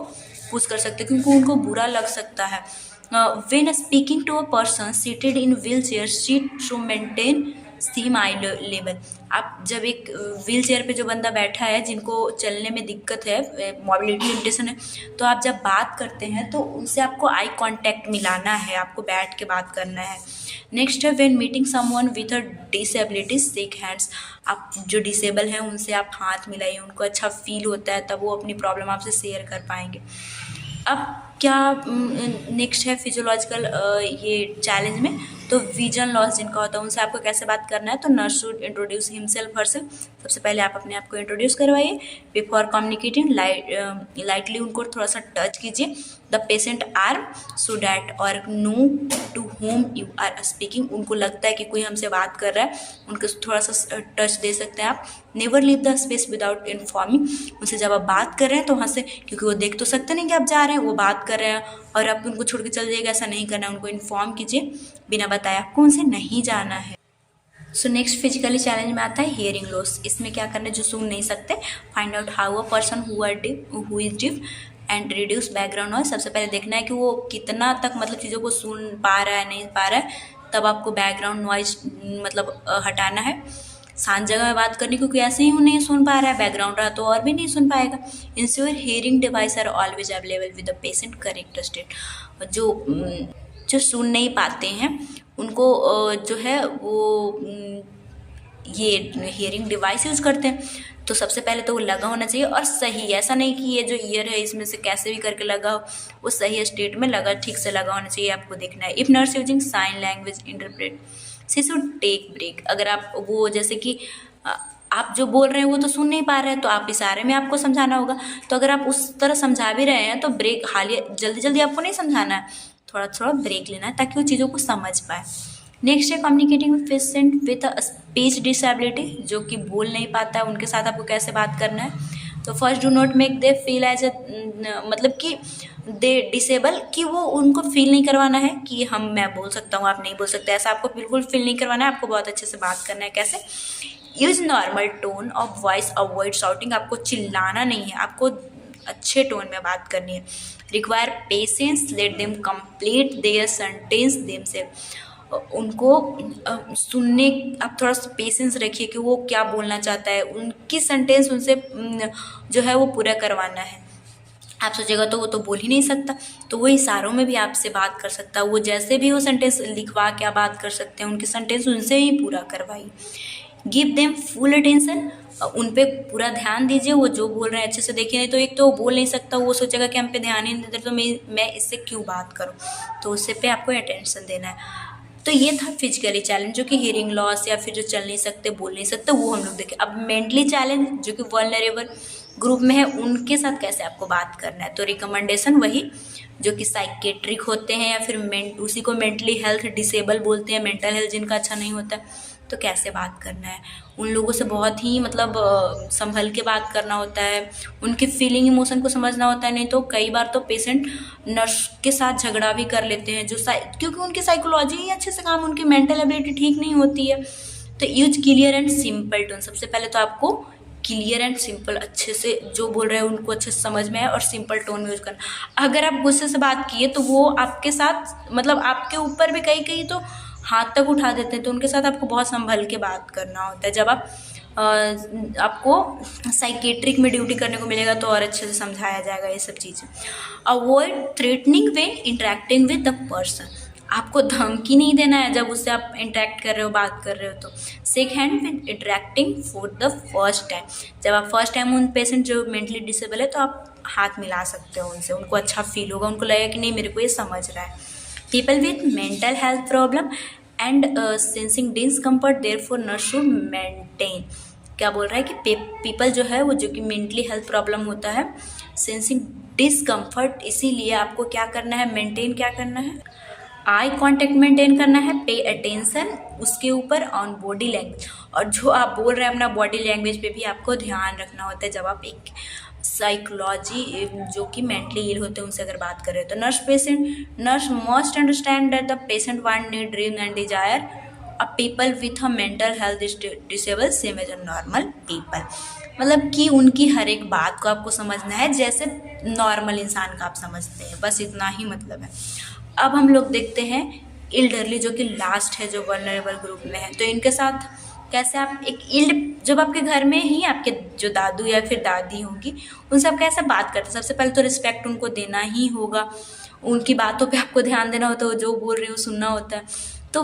पुश कर सकते हैं, क्योंकि उनको बुरा लग सकता है। When speaking to a person seated in wheelchair, sit to maintain same I level. आप जब एक व्हील चेयर पे जो बंदा बैठा है, जिनको चलने में दिक्कत है, मोबिलिटी लिमिटेशन है, तो आप जब बात करते हैं तो उनसे आपको आई कांटेक्ट मिलाना है, आपको बैठ के बात करना है। नेक्स्ट है when meeting someone with a disability shake hands. आप जो डिसेबल हैं उनसे आप हाथ मिलाइए, उनको अच्छा फील होता है, तब वो अपनी प्रॉब्लम आपसे शेयर कर पाएंगे। अब क्या नेक्स्ट है फिजियोलॉजिकल ये चैलेंज में, तो विजन लॉस जिनका होता है उनसे आपको कैसे बात करना है। तो nurse should introduce himself herself. सबसे पहले आप अपने आप को इंट्रोड्यूस करवाइए। बिफोर कम्युनिकेटिंग लाइटली उनको थोड़ा सा टच कीजिए the patient arm so that और know to whom you are speaking. उनको लगता है कि कोई हमसे बात कर रहा है, उनको थोड़ा सा टच दे सकते हैं आप। Never leave the space without informing. उनसे जब आप बात कर रहे हैं तो वहाँ से, क्योंकि वो देख तो सकते नहीं कि आप जा रहे हैं, वो बात कर रहे हैं और आप उनको छोड़ के चल जाइएगा, ऐसा नहीं करना है। उनको इन्फॉर्म कीजिए बिना बताए आपको उनसे नहीं जाना है। सो नेक्स्ट फिजिकली चैलेंज में आता है हियरिंग लॉस। इसमें क्या करना है, जो सुन नहीं सकते, find out how a person who is diff and reduce background noise. सबसे पहले देखना है कि वो कितना तक मतलब चीज़ों को सुन पा रहा है, नहीं पा रहा है, तब आपको बैकग्राउंड नॉइज मतलब हटाना है। शांत जगह में बात करनी, क्योंकि ऐसे ही वो नहीं सुन पा रहा है, बैकग्राउंड रहा तो और भी नहीं सुन पाएगा। Ensure hearing device are always available with the patient correct state. जो सुन नहीं पाते हैं उनको जो है वो ये हियरिंग डिवाइस यूज़ करते हैं, तो सबसे पहले तो वो लगा होना चाहिए और सही। ऐसा नहीं कि ये जो ईयर है इसमें से कैसे भी करके लगा हो, वो सही स्टेट में लगा, ठीक से लगा होना चाहिए, आपको देखना है। If nurse using sign language interpret she should take break. अगर आप वो जैसे कि आप जो बोल रहे हैं वो तो सुन नहीं पा रहे हैं, तो आप इशारे में आपको समझाना होगा। तो अगर आप उस तरह समझा भी रहे हैं तो ब्रेक हालिया जल्दी जल्दी आपको नहीं समझाना है, थोड़ा थोड़ा ब्रेक लेना है ताकि वो चीज़ों को समझ पाए। नेक्स्ट है communicating with patient with a speech disability, जो कि बोल नहीं पाता है, उनके साथ आपको कैसे बात करना है। तो first do not make they feel as a मतलब कि दे डिसेबल, कि वो उनको फील नहीं करवाना है कि मैं बोल सकता हूँ आप नहीं बोल सकते, ऐसा आपको बिल्कुल फील नहीं करवाना है। आपको बहुत अच्छे से बात करना है। कैसे? Use normal tone of voice, avoid shouting. आपको चिल्लाना नहीं है, आपको अच्छे टोन में बात करनी है। Require patience, let them complete their sentence themselves. उनको सुनने आप थोड़ा सा पेशेंस रखिए कि वो क्या बोलना चाहता है, उनकी सेंटेंस उनसे जो है वो पूरा करवाना है। आप सोचेगा तो वो तो बोल ही नहीं सकता, तो वो इशारों में भी आपसे बात कर सकता है। वो जैसे भी वो सेंटेंस लिखवा के आप बात कर सकते हैं, उनकी सेंटेंस उनसे ही पूरा करवाइए। गिव देम फुल अटेंशन, उन पे पूरा ध्यान दीजिए। वो जो बोल रहे हैं अच्छे से देखिए, नहीं तो एक तो वो बोल नहीं सकता, वो सोचेगा कि हम पे ध्यान ही नहीं देते, तो मैं इससे क्यों बात करूँ, तो उससे पे आपको अटेंशन देना है। तो ये था फिजिकली चैलेंज, जो कि हियरिंग लॉस या फिर जो चल नहीं सकते, बोल नहीं सकते, वो हम लोग देखें। अब मेंटली चैलेंज, जो कि वल्नरेबल ग्रुप में है, उनके साथ कैसे आपको बात करना है। तो रिकमेंडेशन वही जो कि साइकेट्रिक होते हैं या फिर उसी को मेंटली हेल्थ डिसेबल बोलते हैं, मेंटल हेल्थ जिनका अच्छा नहीं होता, तो कैसे बात करना है। उन लोगों से बहुत ही मतलब संभल के बात करना होता है, उनकी फीलिंग इमोशन को समझना होता है। नहीं तो कई बार तो पेशेंट नर्स के साथ झगड़ा भी कर लेते हैं, जो क्योंकि उनकी साइकोलॉजी ही अच्छे से काम, उनकी मेंटल एबिलिटी ठीक नहीं होती है। तो use clear and simple tone. सबसे पहले तो आपको क्लियर एंड सिंपल, अच्छे से जो बोल रहे हैं उनको अच्छे से समझ में आए और सिंपल टोन में यूज़ करना। अगर आप गुस्से से बात किए तो वो आपके साथ मतलब आपके ऊपर भी कहीं तो हाथ तक उठा देते हैं, तो उनके साथ आपको बहुत संभल के बात करना होता है। जब आपको साइकेट्रिक में ड्यूटी करने को मिलेगा तो और अच्छे से समझाया जाएगा ये सब चीज़ें। Avoid threatening when interacting with the person. आपको धमकी नहीं देना है जब उससे आप इंटरेक्ट कर रहे हो, बात कर रहे हो। तो shake hand with interacting for the first time. जब आप फर्स्ट टाइम उन पेशेंट जो मेंटली डिसेबल है, तो आप हाथ मिला सकते हो उनसे, उनको अच्छा फील होगा, उनको लगेगा कि नहीं मेरे को ये समझ रहा है। People with mental health problem and sensing discomfort therefore nurse should maintain. क्या बोल रहा है कि पीपल जो है वो जो कि मेंटली हेल्थ प्रॉब्लम होता है, सेंसिंग डिस्कम्फर्ट, इसीलिए आपको क्या करना है, मेंटेन क्या करना है, आई कांटेक्ट मेंटेन करना है, पे अटेंशन उसके ऊपर ऑन बॉडी लैंग्वेज। और जो आप बोल रहे हैं अपना बॉडी लैंग्वेज पे भी आपको ध्यान रखना होता है। जब आप एक साइकोलॉजी जो कि मेंटली इल होते हैं उनसे अगर बात कर रहे हो, तो nurse must understand that the patient want, need, dream and desire a people with a mental health disable same as a normal people. मतलब कि उनकी हर एक बात को आपको समझना है जैसे नॉर्मल इंसान का आप समझते हैं, बस इतना ही मतलब है। अब हम लोग देखते हैं इल्डरली जो कि लास्ट है जो वल्नरेबल ग्रुप में है। तो इनके साथ कैसे आप एक इल्ड जब आपके घर में ही आपके जो दादू या फिर दादी होंगी उनसे आप कैसे बात करते हैं, सबसे पहले तो रिस्पेक्ट उनको देना ही होगा, उनकी बातों पे आपको ध्यान देना होता है, वो जो बोल रहे हो सुनना होता है। तो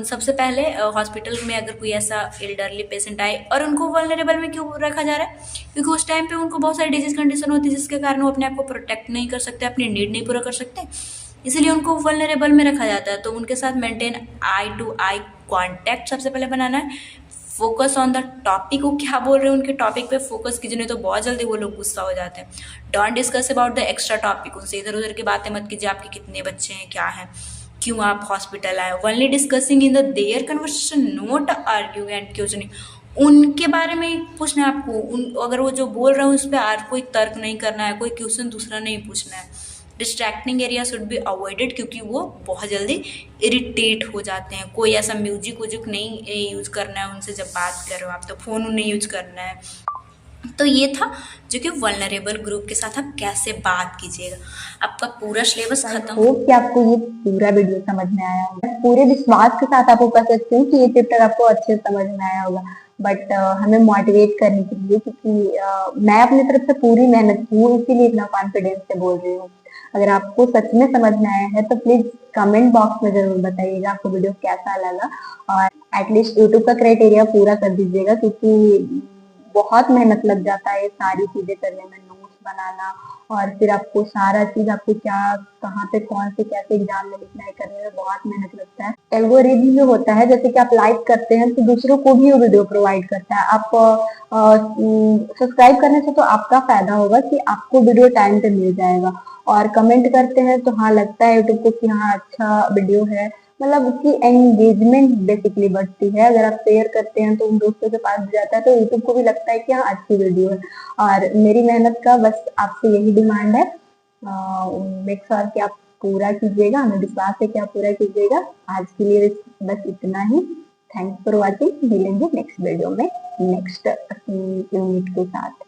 सबसे पहले हॉस्पिटल में अगर कोई ऐसा एल्डरली पेशेंट आए और उनको वल्नरेबल में क्यों रखा जा रहा है, क्योंकि उस टाइम पे उनको बहुत सारी डिजीज कंडीशन होती है जिसके कारण वो अपने आप को प्रोटेक्ट नहीं कर सकते, अपनी नीड नहीं पूरा कर सकते, इसीलिए उनको वल्नरेबल में रखा जाता है। तो उनके साथ maintain eye to eye contact सबसे पहले बनाना है, फोकस ऑन द टॉपिक, वो क्या बोल रहे हैं उनके टॉपिक पे फोकस कीजिए, नहीं तो बहुत जल्दी वो लोग गुस्सा हो जाते हैं। Don't discuss about the extra topic, उनसे इधर उधर की बातें मत कीजिए, आपके कितने बच्चे हैं, क्या है, क्यों आप हॉस्पिटल आए। Only discussing in the their conversation, note argue and questioning. उनके बारे में पूछना है आपको, उन अगर वो जो बोल रहे हैं उस पर कोई तर्क नहीं करना है, कोई क्वेश्चन दूसरा नहीं पूछना है। Distracting area should be avoided, क्योंकि वो बहुत जल्दी इरिटेट हो जाते हैं। कोई ऐसा म्यूजिक व्यूजिक नहीं यूज़ करना है उनसे, जब बात कर रहे हो आप तो फ़ोन नहीं यूज़ करना है। तो ये था जो कि वल्नरेबल ग्रुप के साथ आप कैसे बात कीजिएगा। आपका पूरा सिलेबस खत्म होप कि आपको ये पूरा वीडियो समझ में आया होगा। पूरे विश्वास के साथ आपको कह सकती हूँ कि ये चैप्टर आपको अच्छे से समझ में आया होगा, बट हमें मोटिवेट करने के लिए, क्योंकि मैं अपनी तरफ से पूरी मेहनत की हूँ, इसीलिए इतना कॉन्फिडेंस से बोल रही हूँ। अगर आपको सच में समझ में आया है तो प्लीज कमेंट बॉक्स में जरूर बताइएगा आपको वीडियो कैसा लगा, और एटलीस्ट यूट्यूब का क्राइटेरिया पूरा कर दीजिएगा, क्योंकि बहुत मेहनत लग जाता है ये सारी चीजें करने में, नोट्स बनाना और फिर आपको सारा चीज आपको क्या कहाँ पे कौन से कैसे एग्जाम में लिखना है करने में बहुत मेहनत लगता है। एल्गोरिथम जो होता है, जैसे कि आप लाइक करते हैं तो दूसरों को भी वो वीडियो प्रोवाइड करता है। आप सब्सक्राइब करने से तो आपका फायदा होगा कि आपको वीडियो टाइम पे मिल जाएगा, और कमेंट करते हैं तो हाँ लगता है यूट्यूब को कि हाँ अच्छा वीडियो है, मतलब उसकी एंगेजमेंट बेसिकली बढ़ती है। अगर आप शेयर करते हैं तो उन दोस्तों के पास भी जाता है तो यूट्यूब को भी लगता है कि हाँ अच्छी वीडियो है। और मेरी मेहनत का बस आपसे यही डिमांड है, मेक श्योर कि आप पूरा कीजिएगा, हमें विश्वास है कि आप पूरा कीजिएगा। आज के लिए बस इतना ही। थैंक्स फॉर वॉचिंग, मिलेंगे नेक्स्ट वीडियो में नेक्स्ट यूनिट के साथ।